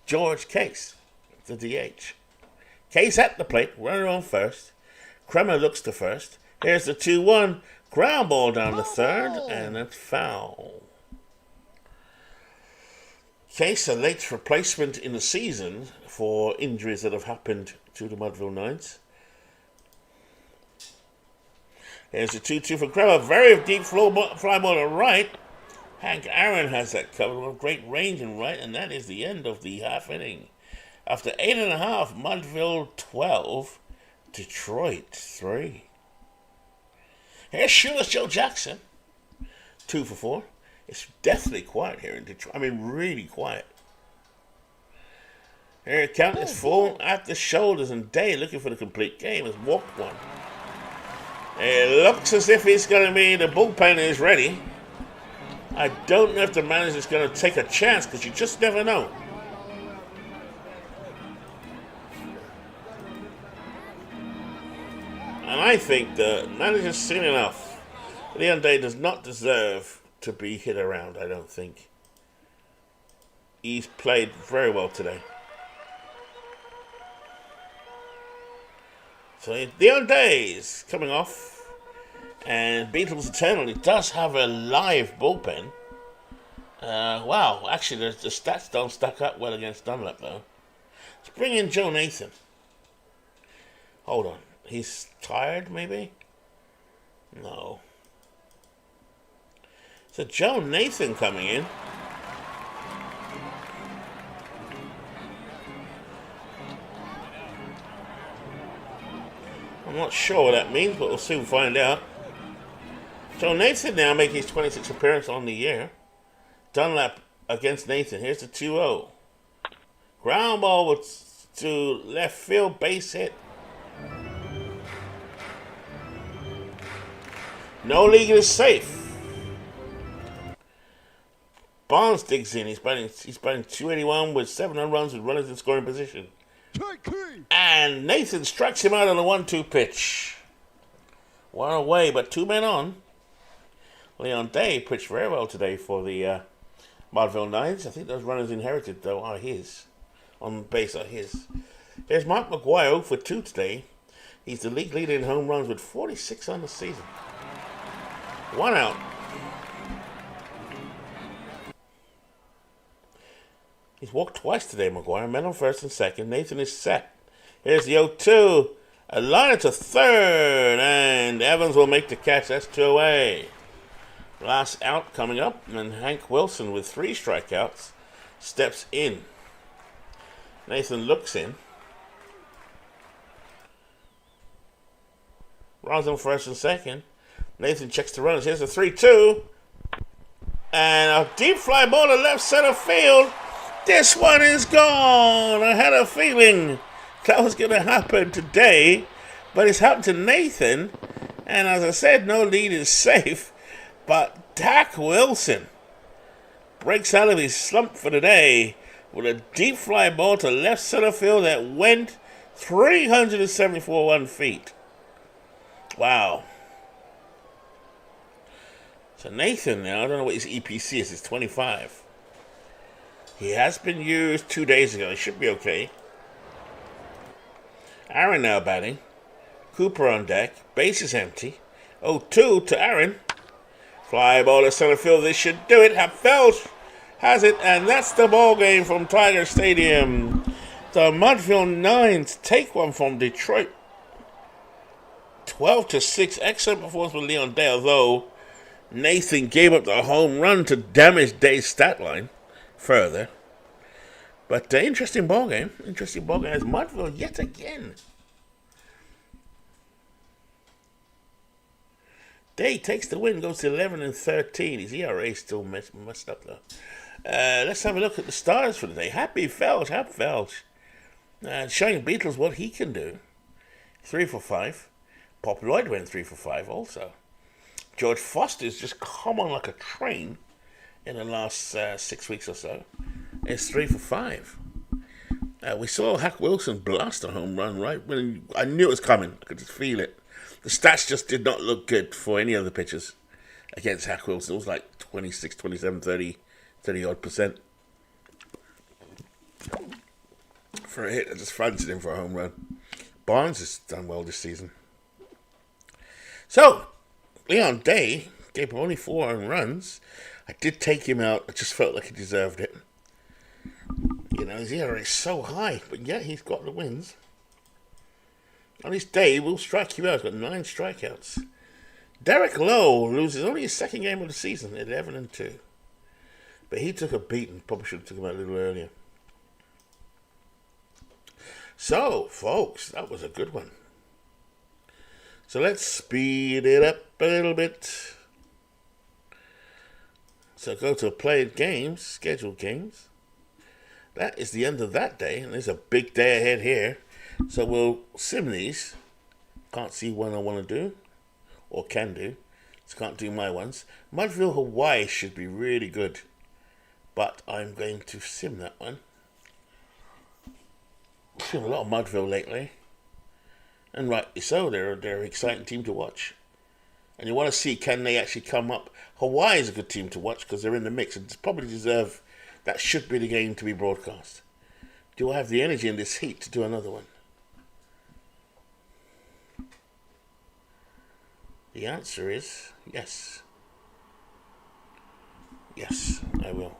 George Case, the DH. Case at the plate, runner on first. Kremer looks to first. Here's the 2-1. Ground ball down the third, and that's foul. Case, a late replacement in the season for injuries that have happened to the Mudville Nines. Here's the 2-2 for Kremer. Very deep fly ball to right. Hank Aaron has that covered with great range and right, and that is the end of the half inning. After 8.5, Mudville 12, Detroit 3. Here's Shoeless Joe Jackson, 2 for 4. It's deathly quiet here in Detroit. I mean, really quiet. Here, count is full at the shoulders, and Day looking for the complete game has walked one. It looks as if he's going to be, the bullpen is ready. I don't know if the manager's going to take a chance, because you just never know. And I think the manager's seen enough. Leon Day does not deserve to be hit around, I don't think. He's played very well today. So Leon Day is coming off. And Beatles Eternal, he does have a live bullpen. Wow, actually the stats don't stack up well against Dunlap though. Let's bring in Joe Nathan. Hold on. He's tired, maybe? No. So Joe Nathan coming in. I'm not sure what that means, but we'll soon find out. Joe Nathan now making his 26th appearance on the year. Dunlap against Nathan. Here's the 2-0. Ground ball to left field, base hit. No league is safe. Barnes digs in. He's batting 281 with 7 runs with runners in scoring position. And Nathan strikes him out on a 1-2 pitch. One away, but 2 men on. Leon Day pitched very well today for the Mudville Nines. I think those runners inherited, though, are his. On base are his. Here's Mark McGuire 0 for 2 today. He's the league leader in home runs with 46 on the season. 1 out. He's walked twice today, McGuire. Men on first and second. Nathan is set. Here's the 0-2. A liner to third. And Evans will make the catch. That's 2 away. Last out coming up. And Hank Wilson with 3 strikeouts steps in. Nathan looks in. Runs on first and second. Nathan checks the runners. Here's a 3-2. And a deep fly ball to left center field. This one is gone. I had a feeling that was going to happen today. But it's happened to Nathan. And as I said, no lead is safe. But Dak Wilson breaks out of his slump for the day with a deep fly ball to left center field that went 374 feet. Wow. So Nathan now, I don't know what his EPC is. It's 25. He has been used 2 days ago. He should be okay. Aaron now batting. Cooper on deck. Base is empty. 0-2 to Aaron. Fly ball to center field. This should do it. Felch has it. And that's the ball game from Tiger Stadium. The Mudville Nines take one from Detroit. 12-6. Excellent performance with Leon Day, although Nathan gave up the home run to damage Day's stat line further. But interesting ball game. Interesting ball game as Mudville yet again Day takes the win, goes to 11-13. His ERA is still messed up though. Let's have a look at the stars for the day. Happy Felch. Showing Beatles what he can do. 3 for 5. Pop Lloyd went 3 for 5 also. George Foster's just come on like a train in the last 6 weeks or so. It's 3 for 5. We saw Hack Wilson blast a home run right when I knew it was coming. I could just feel it. The stats just did not look good for any of the pitchers against Hack Wilson. It was like 26, 27, 30 odd percent for a hit. I just fancied him for a home run. Barnes has done well this season. So, Leon Day gave him only 4 home runs. I did take him out. I just felt like he deserved it. You know, his ERA is so high, but yet he's got the wins. On his day, he will strike you out. He's got 9 strikeouts. Derek Lowe loses only his second game of the season, 11-2. But he took a beating. Probably should have took him out a little earlier. So, folks, that was a good one. So let's speed it up a little bit. So go to played games, scheduled games. That is the end of that day, and there's a big day ahead here. So we'll sim these. Can't see one I want to do, or can do. Just can't do my ones. Mudville, Hawaii should be really good, but I'm going to sim that one. I've seen a lot of Mudville lately, and rightly so. They're an exciting team to watch, and you want to see can they actually come up. Hawaii is a good team to watch because they're in the mix and probably deserve. That should be the game to be broadcast. Do I have the energy in this heat to do another one? The answer is yes. Yes, I will.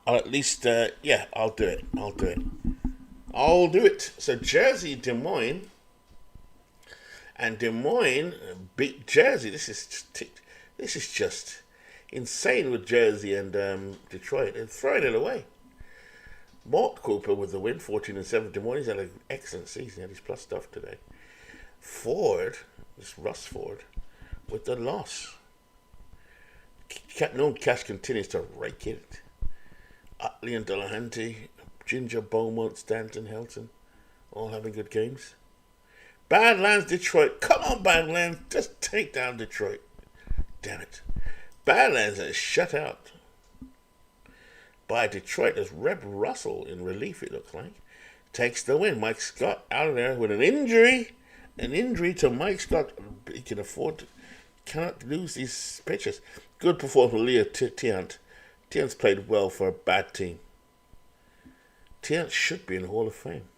I'll at least, I'll do it. I'll do it. So Jersey, Des Moines. And Des Moines beat Jersey. This is just insane with Jersey and Detroit. They're throwing it away. Mort Cooper with the win, 14-7. Des Moines had an excellent season. He had his plus stuff today. Ford, this Russ Ford, with the loss. Captain Cash continues to rake it. Utley and Delahanty, Ginger, Beaumont, Stanton, Helton, all having good games. Badlands, Detroit. Come on, Badlands. Just take down Detroit. Damn it. Badlands is shut out by Detroit as Reb Russell in relief, it looks like. Takes the win. Mike Scott out of there with an injury. An injury to Mike Scott. He can afford to, cannot lose these pitches. Good performance from Leo Tiant. Tiant's played well for a bad team. Tiant should be in the Hall of Fame.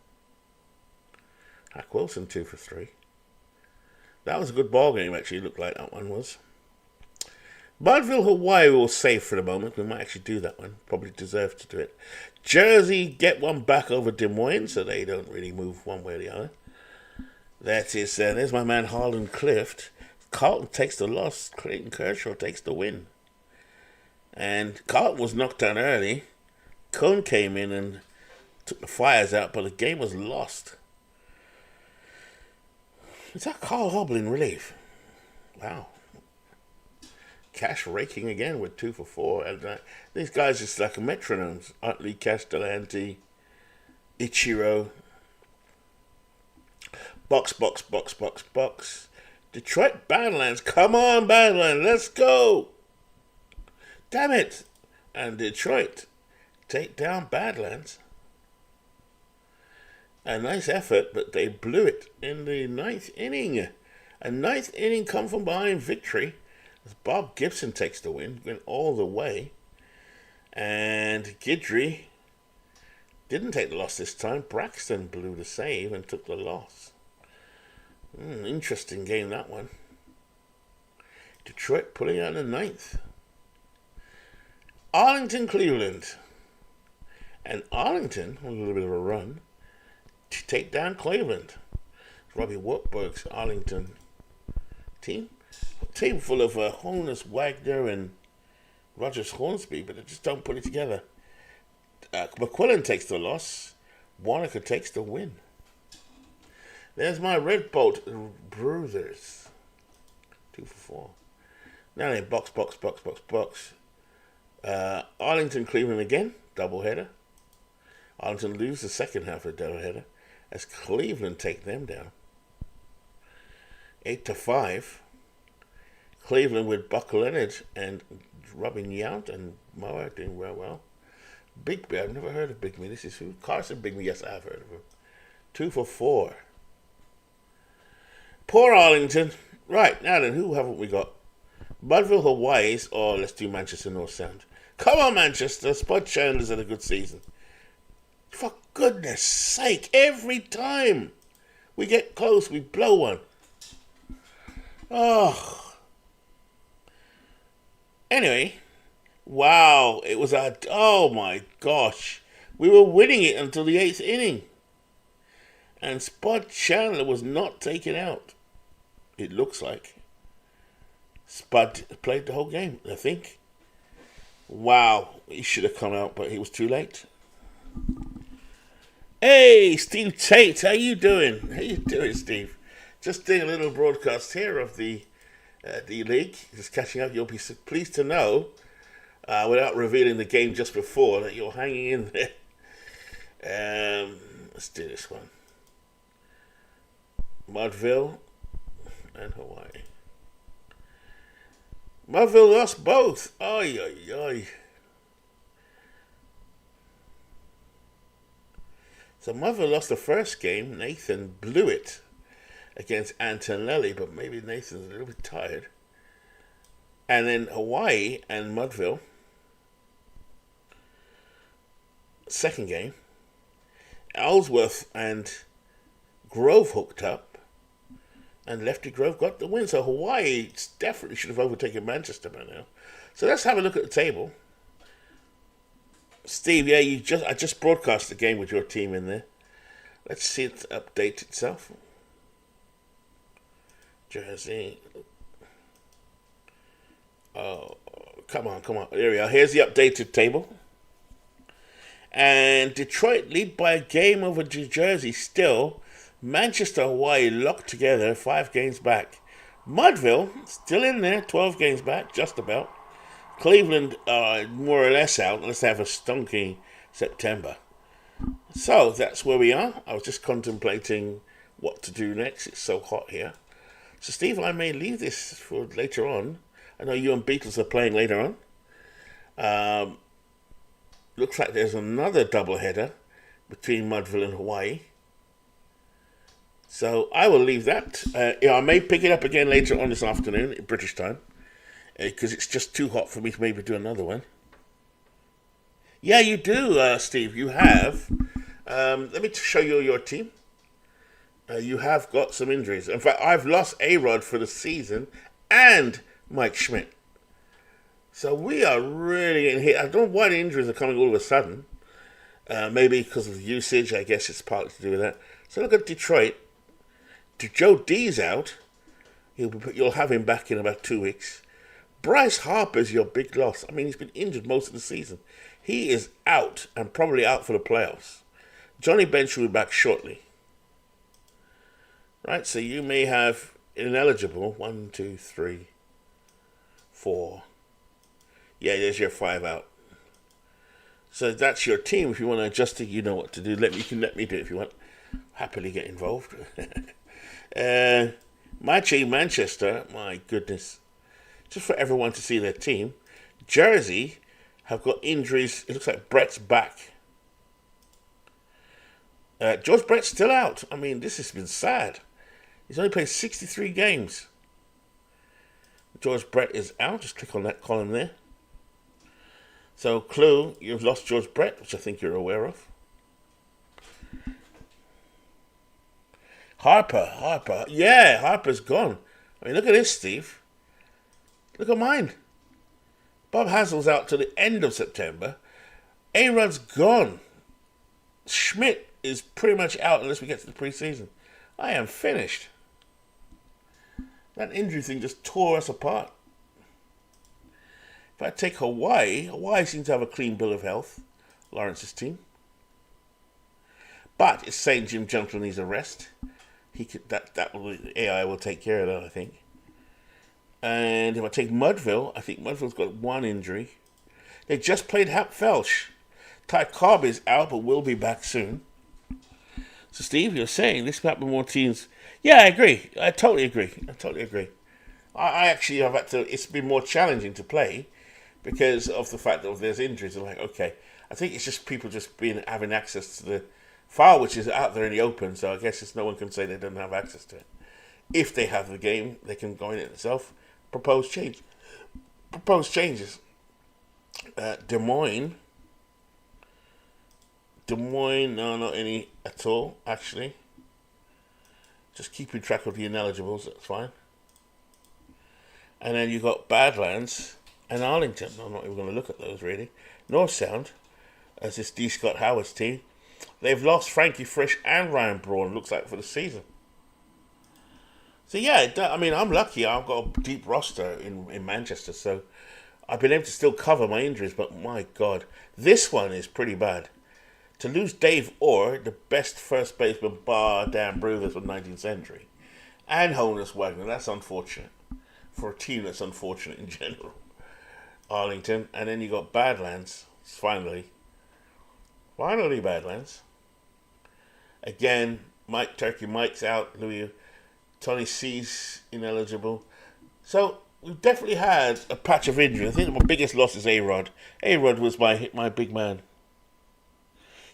Hack Wilson 2 for 3. That was a good ball game, actually. It looked like that one was. Mudville, Hawaii, we'll save for the moment. We might actually do that one. Probably deserve to do it. Jersey get one back over Des Moines, so they don't really move one way or the other. That is, there's my man Harlan Clift. Carlton takes the loss. Clayton Kershaw takes the win. And Carlton was knocked down early. Cone came in and took the Flyers out, but the game was lost. Is that Carl Hobble in relief? Wow. Cash raking again with 2 for 4. And these guys are like metronomes. Utley, Cash, Delahanty, Ichiro. Box. Detroit Badlands. Come on, Badlands. Let's go. Damn it. And Detroit take down Badlands. A nice effort, but they blew it in the 9th inning. A 9th inning come from behind victory as Bob Gibson takes the win, went all the way. And Guidry didn't take the loss this time. Braxton blew the save and took the loss. Interesting game, that one. Detroit pulling out in the 9th. Arlington, Cleveland. And Arlington, a little bit of a run, to take down Cleveland. Robbie Wartburg's Arlington team. A team full of Honus Wagner and Rogers Hornsby, but they just don't put it together. McQuillan takes the loss. Wanaka takes the win. There's my Red Bolt Bruisers. 2 for 4. Now then, box. Arlington, Cleveland again, doubleheader. Arlington lose the second half of the doubleheader as Cleveland take them down. 8-5. Cleveland with Buck Leonard and Robin Yount and Moa doing well. Big Me, I've never heard of Big Me. This is who? Carson Big Me, yes, I've heard of him. 2 for 4. Poor Arlington. Right, now then, who haven't we got? Mudville, Hawaii's, or let's do Manchester North Sound. Come on, Manchester. Spud Chandler's had a good season. For goodness sake, every time we get close, we blow one. Oh. Anyway, wow, it was oh my gosh. We were winning it until the 8th inning. And Spud Chandler was not taken out. It looks like. Spud played the whole game, I think. Wow, he should have come out, but he was too late. Hey, Steve Tate, how you doing? How you doing, Steve? Just doing a little broadcast here of the league. Just catching up. You'll be pleased to know, without revealing the game just before, that you're hanging in there. Let's do this one. Mudville and Hawaii. Mudville lost both. Oy. So Mudville lost the first game. Nathan blew it against Antonelli, but maybe Nathan's a little bit tired. And then Hawaii and Mudville. Second game. Ellsworth and Grove hooked up. And Lefty Grove got the win. So Hawaii definitely should have overtaken Manchester by now. So let's have a look at the table. Steve, yeah, I just broadcast the game with your team in there. Let's see it update itself. Jersey. Oh, come on. There we are. Here's the updated table. And Detroit lead by a game over New Jersey still. Manchester, Hawaii locked together, 5 games back. Mudville, still in there, 12 games back, just about. Cleveland are more or less out, unless they have a stonking September. So, that's where we are. I was just contemplating what to do next. It's so hot here. So, Steve, I may leave this for later on. I know you and Beatles are playing later on. Looks like there's another doubleheader between Mudville and Hawaii. So I will leave that. I may pick it up again later on this afternoon, British time, because it's just too hot for me to maybe do another one. Yeah, you do, Steve. You have. Let me show you your team. You have got some injuries. In fact, I've lost A-Rod for the season and Mike Schmidt. So we are really getting hit. I don't know why the injuries are coming all of a sudden. Maybe because of usage. I guess it's partly to do with that. So look at Detroit. Joe D's out. You'll have him back in about 2 weeks. Bryce Harper's your big loss. I mean, he's been injured most of the season. He is out and probably out for the playoffs. Johnny Bench will be back shortly. Right, so you may have ineligible. 1, 2, 3, 4. Yeah, there's your 5 out. So that's your team. If you want to adjust it, you know what to do. You can let me do it if you want. Happily get involved. My team, Manchester, my goodness. Just for everyone to see their team. Jersey have got injuries. It looks like Brett's back. George Brett's still out. I mean, this has been sad. He's only played 63 games. George Brett is out. Just click on that column there. So, clue, you've lost George Brett, which I think you're aware of. Harper. Yeah, Harper's gone. I mean, look at this, Steve. Look at mine. Bob Hazel's out to the end of September. A-Rod's gone. Schmidt is pretty much out unless we get to the preseason. I am finished. That injury thing just tore us apart. If I take Hawaii seems to have a clean bill of health. Lawrence's team. But it's saying Jim Junction needs a rest. AI will take care of that, I think. And if I take Mudville, I think Mudville's got one injury. They just played Hap Felsh. Ty Cobb is out, but will be back soon. So, Steve, you're saying this might be more teams. Yeah, I agree. I totally agree. I actually have had to. It's been more challenging to play because of the fact that there's injuries. I'm like, okay, I think it's just people just having access to the file, which is out there in the open. So I guess no one can say they don't have access to it. If they have the game, they can go in it themselves. Proposed changes. Des Moines, no, not any at all, actually. Just keeping track of the ineligibles, that's fine. And then you got Badlands and Arlington. I'm not even going to look at those, really. North Sound, as this D. Scott Howard's team. They've lost Frankie Frisch and Ryan Braun, looks like, for the season. So, yeah, I mean, I'm lucky. I've got a deep roster in Manchester, so I've been able to still cover my injuries, but my God, this one is pretty bad. To lose Dave Orr, the best first baseman bar Dan Bruthers of the 19th century, and Honus Wagner, that's unfortunate. For a team that's unfortunate in general. Arlington, and then you got Badlands, finally Badlands. Again, Turkey Mike's out, Louis, Tony C's ineligible. So, we've definitely had a patch of injury. I think my biggest loss is A-Rod. A-Rod was my big man.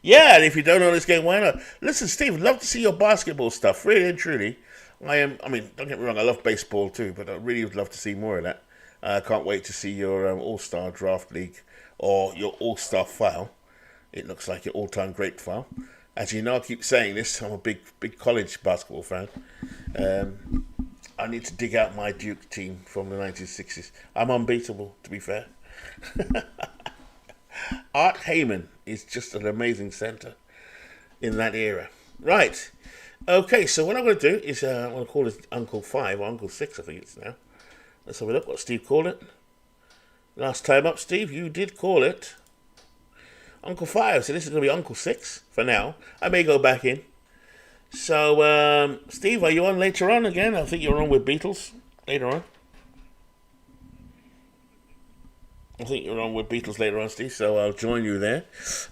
Yeah, and if you don't know this game, why not? Listen, Steve, love to see your basketball stuff, really and truly. I mean, don't get me wrong, I love baseball too, but I really would love to see more of that. I can't wait to see your All-Star Draft League or your All-Star file. It looks like your all-time great file. As you know, I keep saying this, I'm a big college basketball fan. I need to dig out my Duke team from the 1960s. I'm unbeatable, to be fair. Art Heyman is just an amazing center in that era. Right. Okay, so what I'm going to do is I'm going to call this Uncle 5 or Uncle 6, I think it's now. Let's have a look what Steve called it. Last time up, Steve, you did call it Uncle 5, so this is going to be Uncle 6 for now. I may go back in. So, Steve, are you on later on again? I think you're on with Beatles later on. Steve, so I'll join you there.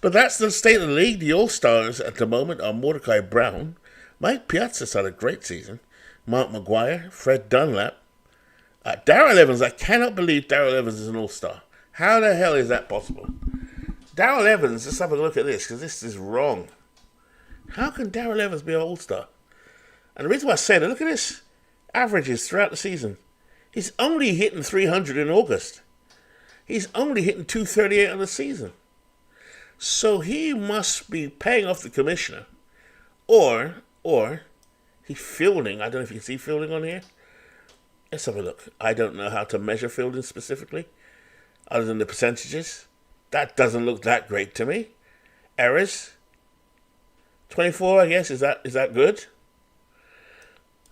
But that's the state of the league. The All-Stars at the moment are Mordecai Brown. Mike Piazza's had a great season. Mark McGuire, Fred Dunlap. Darrell Evans, I cannot believe Darrell Evans is an All-Star. How the hell is that possible? Darrell Evans, let's have a look at this, because this is wrong. How can Darrell Evans be an All-Star? And the reason why I say that, look at this. Averages throughout the season. He's only hitting 300 in August. He's only hitting 238 on the season. So he must be paying off the commissioner. Or he's fielding. I don't know if you can see fielding on here. Let's have a look. I don't know how to measure fielding specifically, other than the percentages. That doesn't look that great to me. Errors. 24, I guess. Is that good?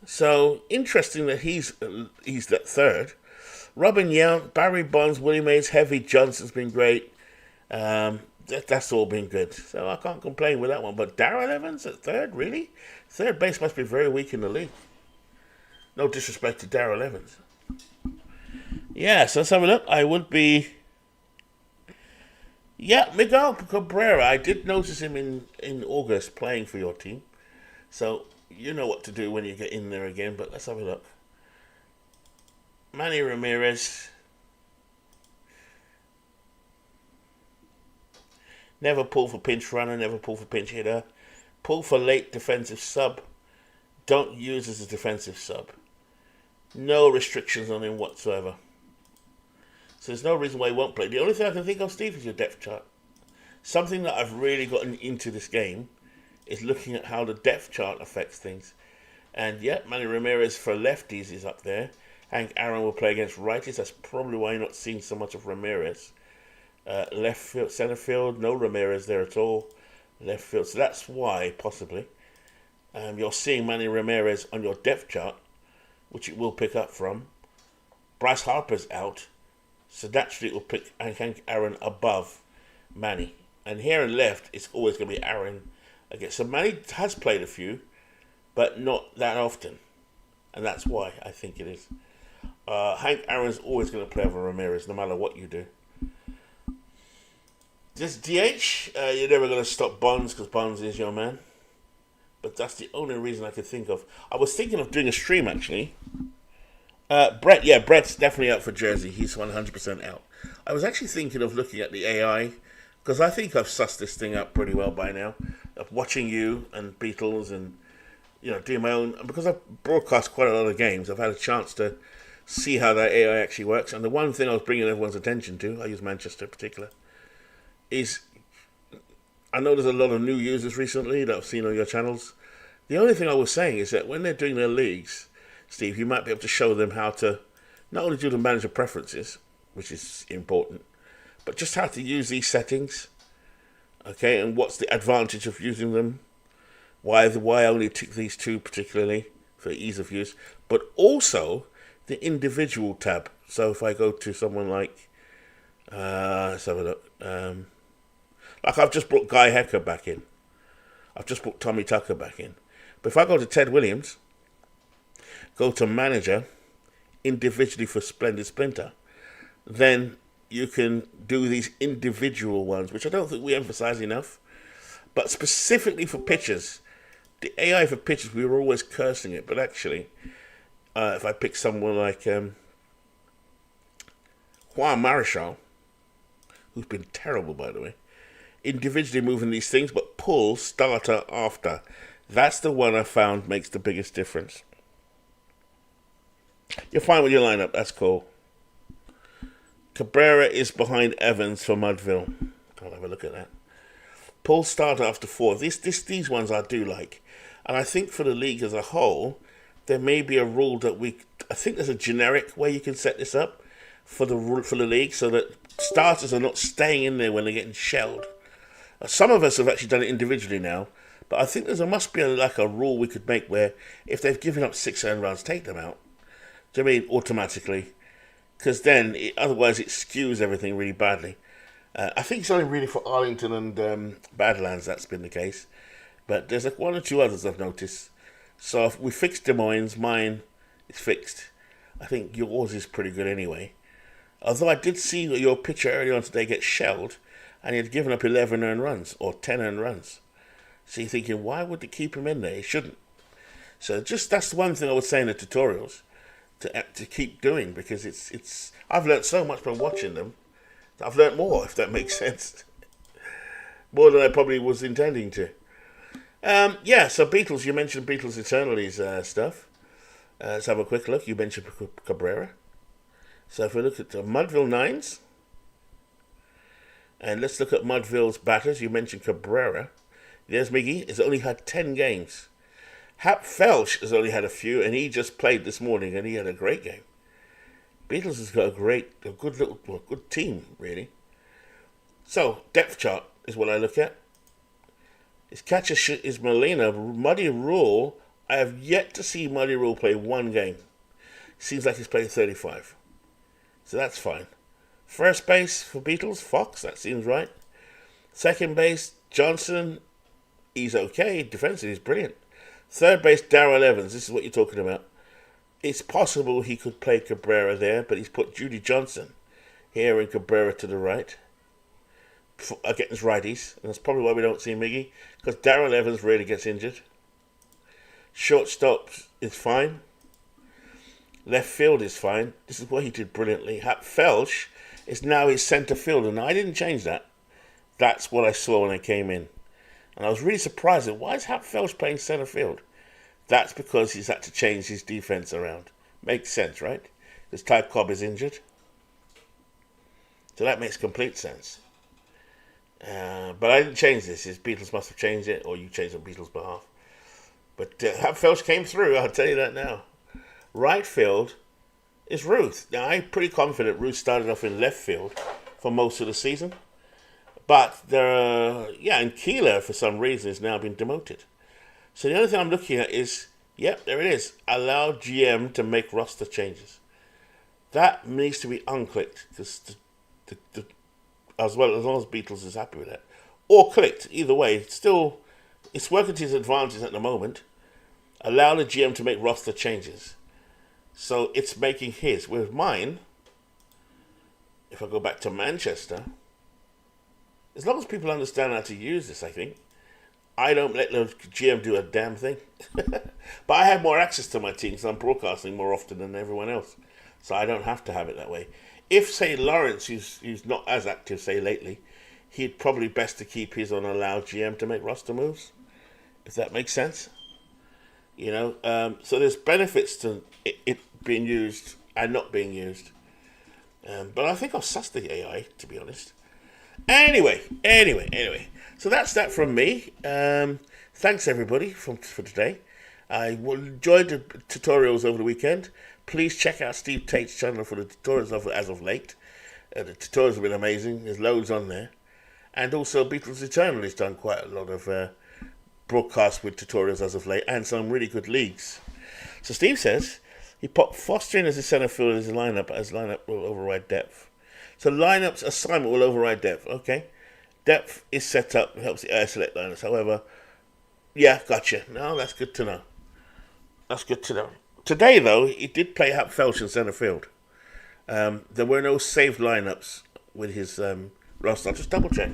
So interesting that he's that third. Robin Yount, Barry Bonds, Willie Mays, Heavy Johnson's been great. That's all been good. So I can't complain with that one. But Darrell Evans at third, really? Third base must be very weak in the league. No disrespect to Darrell Evans. Yeah, so let's have a look. I would be... Yeah, Miguel Cabrera. I did notice him in August playing for your team. So you know what to do when you get in there again. But let's have a look. Manny Ramirez. Never pull for pinch runner, never pull for pinch hitter. Pull for late defensive sub. Don't use as a defensive sub. No restrictions on him whatsoever. So there's no reason why he won't play. The only thing I can think of, Steve, is your depth chart. Something that I've really gotten into this game is looking at how the depth chart affects things. And yeah, Manny Ramirez for lefties is up there. Hank Aaron will play against righties. That's probably why you're not seeing so much of Ramirez. Left field, center field, no Ramirez there at all. Left field, so that's why, possibly, you're seeing Manny Ramirez on your depth chart, which it will pick up from. Bryce Harper's out, so naturally it will pick Hank Aaron above Manny. And here and left, it's always going to be Aaron again. So Manny has played a few, but not that often. And that's why I think it is. Hank Aaron's always going to play over Ramirez, no matter what you do. Just DH, you're never going to stop Bonds because Bonds is your man. But that's the only reason I could think of. I was thinking of doing a stream, actually. Brett's definitely out for Jersey. He's 100% out. I was actually thinking of looking at the AI, because I think I've sussed this thing up pretty well by now. Of watching you and Beatles and, doing my own. Because I've broadcast quite a lot of games, I've had a chance to see how that AI actually works. And the one thing I was bringing everyone's attention to, I use Manchester in particular, is I know there's a lot of new users recently that I've seen on your channels. The only thing I was saying is that when they're doing their leagues, Steve, you might be able to show them how to not only do the manager preferences, which is important, but just how to use these settings, okay, and what's the advantage of using them, why I only tick these two particularly for ease of use, but also the individual tab. So if I go to someone like, let's have a look, like I've just brought Guy Hecker back in, I've just brought Tommy Tucker back in, but if I go to Ted Williams, go to manager, individually for Splendid Splinter, then you can do these individual ones, which I don't think we emphasize enough. But specifically for pitchers, the AI for pitchers, we were always cursing it, but actually, if I pick someone like Juan Marichal, who's been terrible, by the way, individually moving these things, but pull starter after. That's the one I found makes the biggest difference. You're fine with your lineup, that's cool. Cabrera is behind Evans for Mudville. I'll have a look at that. Pull starter after 4. These ones I do like. And I think for the league as a whole, there may be a rule that I think there's a generic way you can set this up for the league so that starters are not staying in there when they're getting shelled. Some of us have actually done it individually now, but I think there must be a rule we could make where if they've given up 6 earned runs, take them out. Do you mean automatically? Because then, otherwise it skews everything really badly. I think it's only really for Arlington and Badlands that's been the case. But there's one or two others I've noticed. So if we fixed Des Moines, mine is fixed. I think yours is pretty good anyway. Although I did see your pitcher earlier on today get shelled, and he had given up 11 earned runs, or 10 earned runs. So you're thinking, why would they keep him in there? He shouldn't. So that's one thing I would say in the tutorials to keep doing, because it's I've learned so much by watching them. I've learned more, if that makes sense. More than I probably was intending to. So Beatles, you mentioned Beatles Eternality's stuff. Let's have a quick look. You mentioned Cabrera. So if we look at the Mudville 9s, and let's look at Mudville's batters. You mentioned Cabrera. There's Miggy. He's only had 10 games. Hap Felch has only had a few, and he just played this morning, and he had a great game. Beatles has got a good team, really. So, depth chart is what I look at. His catcher is Molina. Muddy Rule, I have yet to see Muddy Rule play one game. Seems like he's played 35. So that's fine. First base for Beatles, Fox, that seems right. Second base, Johnson, he's okay. Defensively, he's brilliant. Third base, Darrell Evans, this is what you're talking about. It's possible he could play Cabrera there, but he's put Judy Johnson here and Cabrera to the right against righties, and that's probably why we don't see Miggy, because Darrell Evans rarely gets injured. Shortstop is fine. Left field is fine. This is what he did brilliantly. Hap Felch is now his centre fielder. Now, I didn't change that. That's what I saw when I came in. And I was really surprised at why is Hap Felch playing centre field? That's because he's had to change his defence around. Makes sense, right? Because Ty Cobb is injured. So that makes complete sense. But I didn't change this. His Beatles must have changed it, or you changed on Beatles' behalf. But Hap Felch came through, I'll tell you that now. Right field is Ruth. Now, I'm pretty confident Ruth started off in left field for most of the season. But and Keeler, for some reason, has now been demoted. So the only thing I'm looking at is, there it is. Allow GM to make roster changes. That needs to be unclicked, because as long as Beatles is happy with that. Or clicked, either way. It's working to his advantage at the moment. Allow the GM to make roster changes. So it's making his. With mine, if I go back to Manchester, as long as people understand how to use this, I think, I don't let the GM do a damn thing. But I have more access to my team because I'm broadcasting more often than everyone else. So I don't have to have it that way. If, say, Lawrence, who's not as active, say, lately, he'd probably best to keep his on allow GM to make roster moves, if that makes sense. So there's benefits to it being used and not being used. But I think I'll suss the AI, to be honest. Anyway. So that's that from me. Thanks, everybody, for today. I enjoyed the tutorials over the weekend. Please check out Steve Tate's channel for the tutorials as of late. The tutorials have been amazing. There's loads on there. And also, Beatles Eternal has done quite a lot of broadcasts with tutorials as of late, and some really good leagues. So Steve says he popped Foster in as a centre fielder as lineup will override depth. So lineups assignment will override depth. Okay, depth is set up and helps the air select lineups. However, yeah, gotcha. No, that's good to know. Today, though, he did play Hap Felch in centre field. There were no saved lineups with his roster. I'll just double check.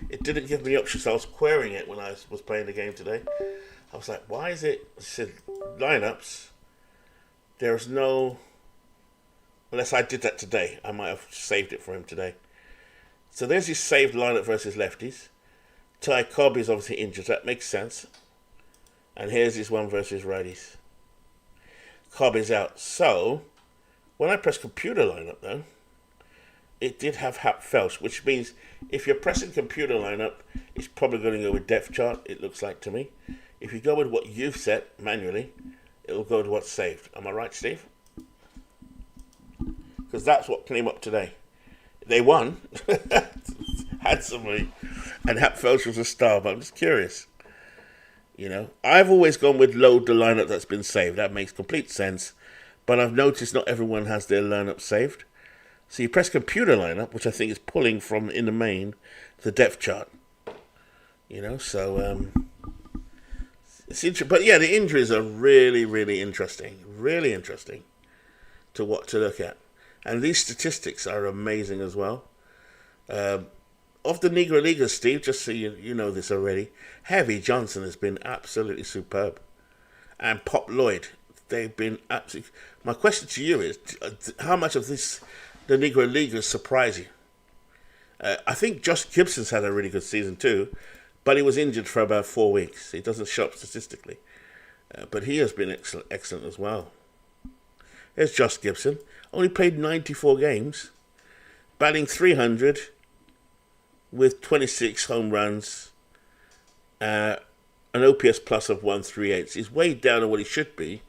It didn't give me options, so I was querying it when I was playing the game today. I was like, why is it? It said lineups. There's no. Unless I did that today, I might have saved it for him today. So there's his saved lineup versus lefties. Ty Cobb is obviously injured. That makes sense. And here's his one versus righties. Cobb is out. So when I press computer lineup, though, it did have Hap Felch, which means if you're pressing computer lineup, it's probably going to go with depth chart, it looks like to me. If you go with what you've set manually, it'll go to what's saved. Am I right, Steve? Because that's what came up today. They won, handsomely, and Hap Felch was a star, but I'm just curious. I've always gone with load the lineup that's been saved. That makes complete sense. But I've noticed not everyone has their lineup saved. So you press computer lineup, which I think is pulling from, in the main, the depth chart. So it's interesting. But yeah, the injuries are really, really interesting. Really interesting to look at. And these statistics are amazing as well. Of the Negro Leaguers, Steve, just so you know this already, Heavy Johnson has been absolutely superb. And Pop Lloyd, they've been absolutely... My question to you is, how much of this, the Negro Leaguers, surprise you? I think Josh Gibson's had a really good season too, but he was injured for about 4 weeks. He doesn't show up statistically. But he has been excellent as well. There's Josh Gibson. Only played 94 games, batting .300 with 26 home runs, an OPS plus of 138. He's way down on what he should be,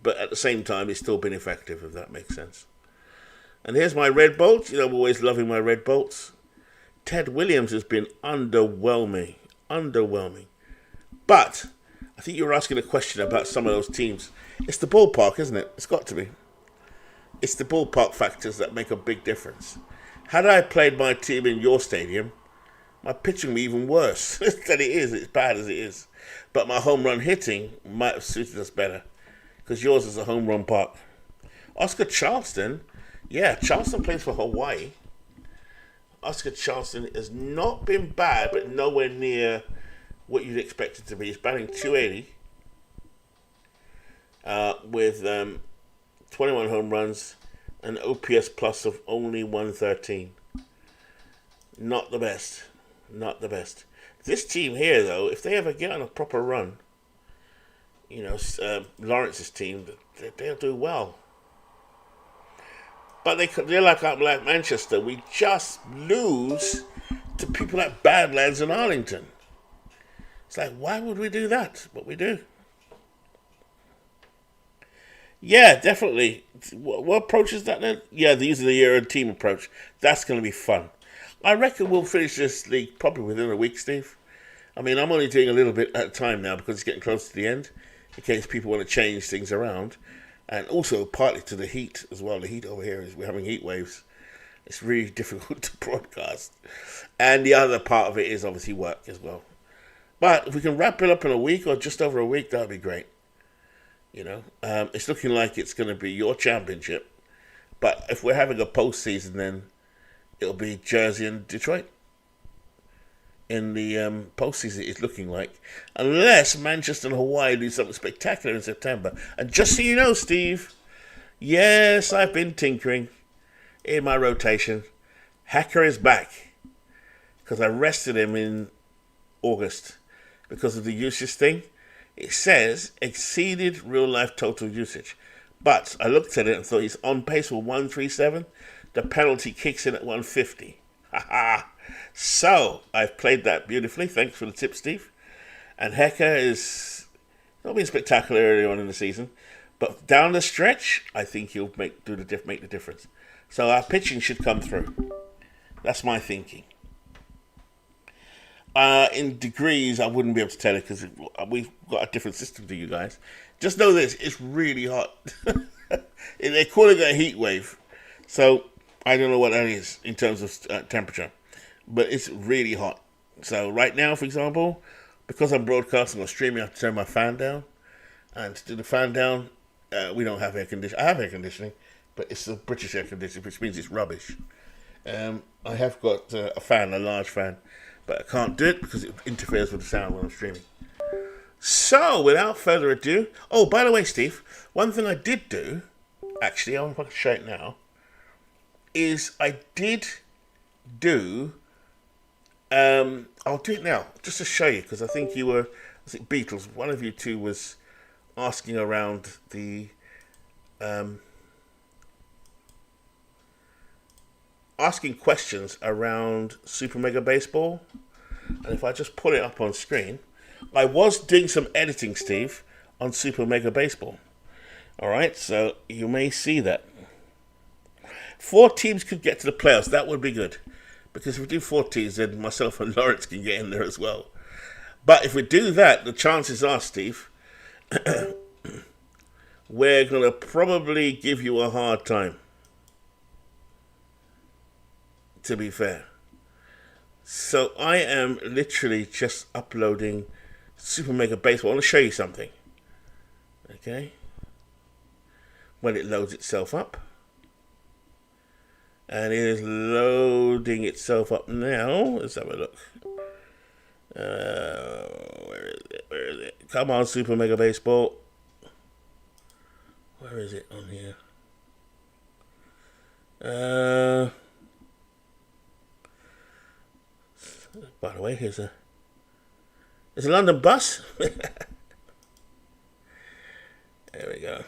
but at the same time, he's still been effective, if that makes sense. And here's my red bolts. I'm always loving my red bolts. Ted Williams has been underwhelming. But I think you were asking a question about some of those teams. It's the ballpark, isn't it? It's got to be. It's the ballpark factors that make a big difference. Had I played my team in your stadium, my pitching would be even worse than it is. It's bad as it is. But my home run hitting might have suited us better because yours is a home run park. Oscar Charleston, yeah, Charleston plays for Hawaii. Oscar Charleston has not been bad, but nowhere near what you'd expect it to be. He's batting .280 with 21 home runs, an OPS plus of only 113. Not the best. This team here, though, if they ever get on a proper run, Lawrence's team, they'll do well. But they're like Manchester. We just lose to people like Badlands and Arlington. It's like, why would we do that? But we do. Yeah, definitely. What approach is that then? Yeah, these are the year and team approach. That's going to be fun. I reckon we'll finish this league probably within a week, Steve. I mean, I'm only doing a little bit at a time now because it's getting close to the end, in case people want to change things around. And also partly to the heat as well. The heat over here is we're having heat waves. It's really difficult to broadcast. And the other part of it is obviously work as well. But if we can wrap it up in a week or just over a week, that would be great. It's looking like it's going to be your championship. But if we're having a postseason, then it'll be Jersey and Detroit in the postseason. It's looking like, unless Manchester and Hawaii do something spectacular in September. And just so you know, Steve, yes, I've been tinkering in my rotation. Hacker is back because I rested him in August because of the usage thing. It says exceeded real life total usage. But I looked at it and thought he's on pace for 137. The penalty kicks in at 150. So I've played that beautifully. Thanks for the tip, Steve. And Hecker is not been spectacular early on in the season, but down the stretch, I think he'll make the difference. So our pitching should come through. That's my thinking. In degrees, I wouldn't be able to tell it because we've got a different system to you guys. Just know this, it's really hot. They're calling it a heat wave. So I don't know what that is in terms of temperature. But it's really hot. So right now, for example, because I'm broadcasting or streaming, I have to turn my fan down. And to do the fan down, we don't have air conditioning. I have air conditioning, but it's the British air conditioning, which means it's rubbish. I have got a fan, a large fan, but I can't do it because it interferes with the sound when I'm streaming. So, without further ado... Oh, by the way, Steve, one thing I did do, actually, I don't know if I can show it now, is I did do... I'll do it now, just to show you, because I think you were... Was it Beatles? One of you two was asking around the... asking questions around Super Mega Baseball. And if I just put it up on screen... I was doing some editing, Steve, on Super Mega Baseball. Alright, so you may see that. 4 teams could get to the playoffs. That would be good. Because if we do 4 teams, then myself and Lawrence can get in there as well. But if we do that, the chances are, Steve, we're going to probably give you a hard time. To be fair. So I am literally just uploading Super Mega Baseball. I want to show you something. Okay. When it loads itself up. And it is loading itself up now. Let's have a look. Where is it? Where is it? Come on, Super Mega Baseball. Where is it on here? By the way, there's a London bus. There we go.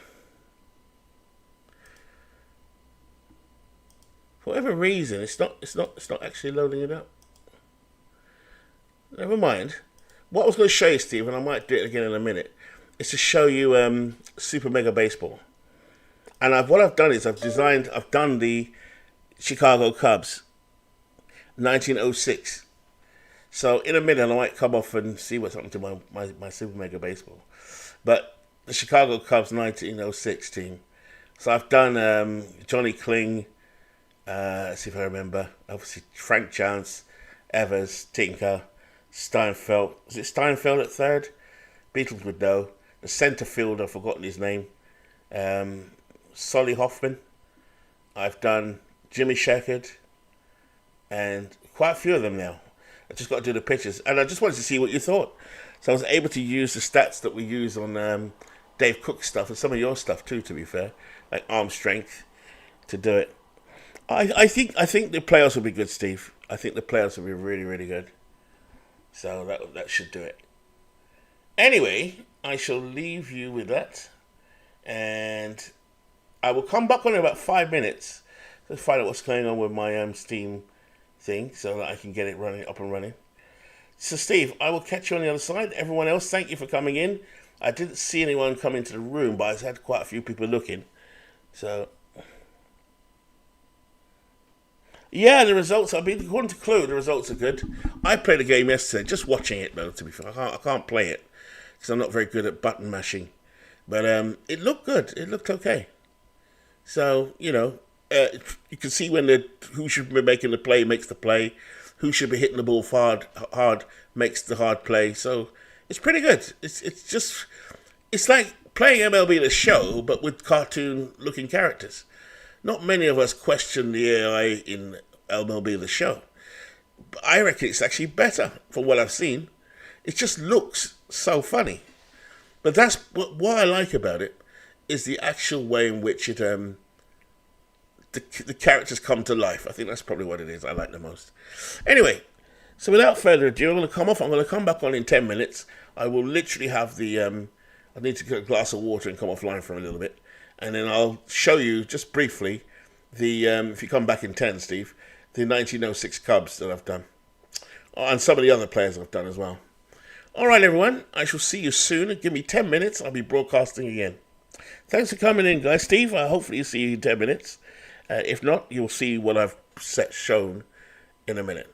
For whatever reason, it's not actually loading it up. Never mind. What I was going to show you, Steve, and I might do it again in a minute, is to show you Super Mega Baseball. And what I've done is I've done the Chicago Cubs, 1906. So in a minute, I might come off and see what's happened to my Super Mega Baseball. But the Chicago Cubs 1906 team. So I've done Johnny Kling, let's see if I remember, obviously Frank Jones, Evers, Tinker, Steinfeld. Was it Steinfeld at third? Beatles would know. The centre fielder, I've forgotten his name. Solly Hoffman. I've done Jimmy Shepherd. And quite a few of them now. I just got to do the pictures. And I just wanted to see what you thought. So I was able to use the stats that we use on Dave Cook's stuff and some of your stuff too, to be fair. Like arm strength to do it. I think the playoffs will be good, Steve. I think the playoffs will be really, really good. So that should do it. Anyway, I shall leave you with that. And I will come back on in about 5 minutes to find out what's going on with my Steam thing so that I can get it up and running. So Steve, I will catch you on the other side. Everyone else, thank you for coming in. I didn't see anyone come into the room, but I've had quite a few people looking. So yeah, the results, according to Clue, the results are good. I played a game yesterday, just watching it though, to be fair. I can't play it because I'm not very good at button mashing. But it looked good. It looked okay. So, you can see when who should be making the play makes the play. Who should be hitting the ball hard makes the hard play. So it's pretty good. It's like playing MLB The Show, but with cartoon-looking characters. Not many of us question the AI in MLB The Show. But I reckon it's actually better from what I've seen. It just looks so funny. But that's what I like about it, is the actual way in which it the characters come to life. I think that's probably what it is I like the most. Anyway, so without further ado, I'm going to come off. I'm going to come back on in 10 minutes. I will literally have the... I need to get a glass of water and come offline for a little bit. And then I'll show you, just briefly, the if you come back in 10, Steve, the 1906 Cubs that I've done. Oh, and some of the other players I've done as well. All right, everyone. I shall see you soon. Give me 10 minutes. I'll be broadcasting again. Thanks for coming in, guys. Steve, hopefully see you in 10 minutes. If not, you'll see what I've shown in a minute.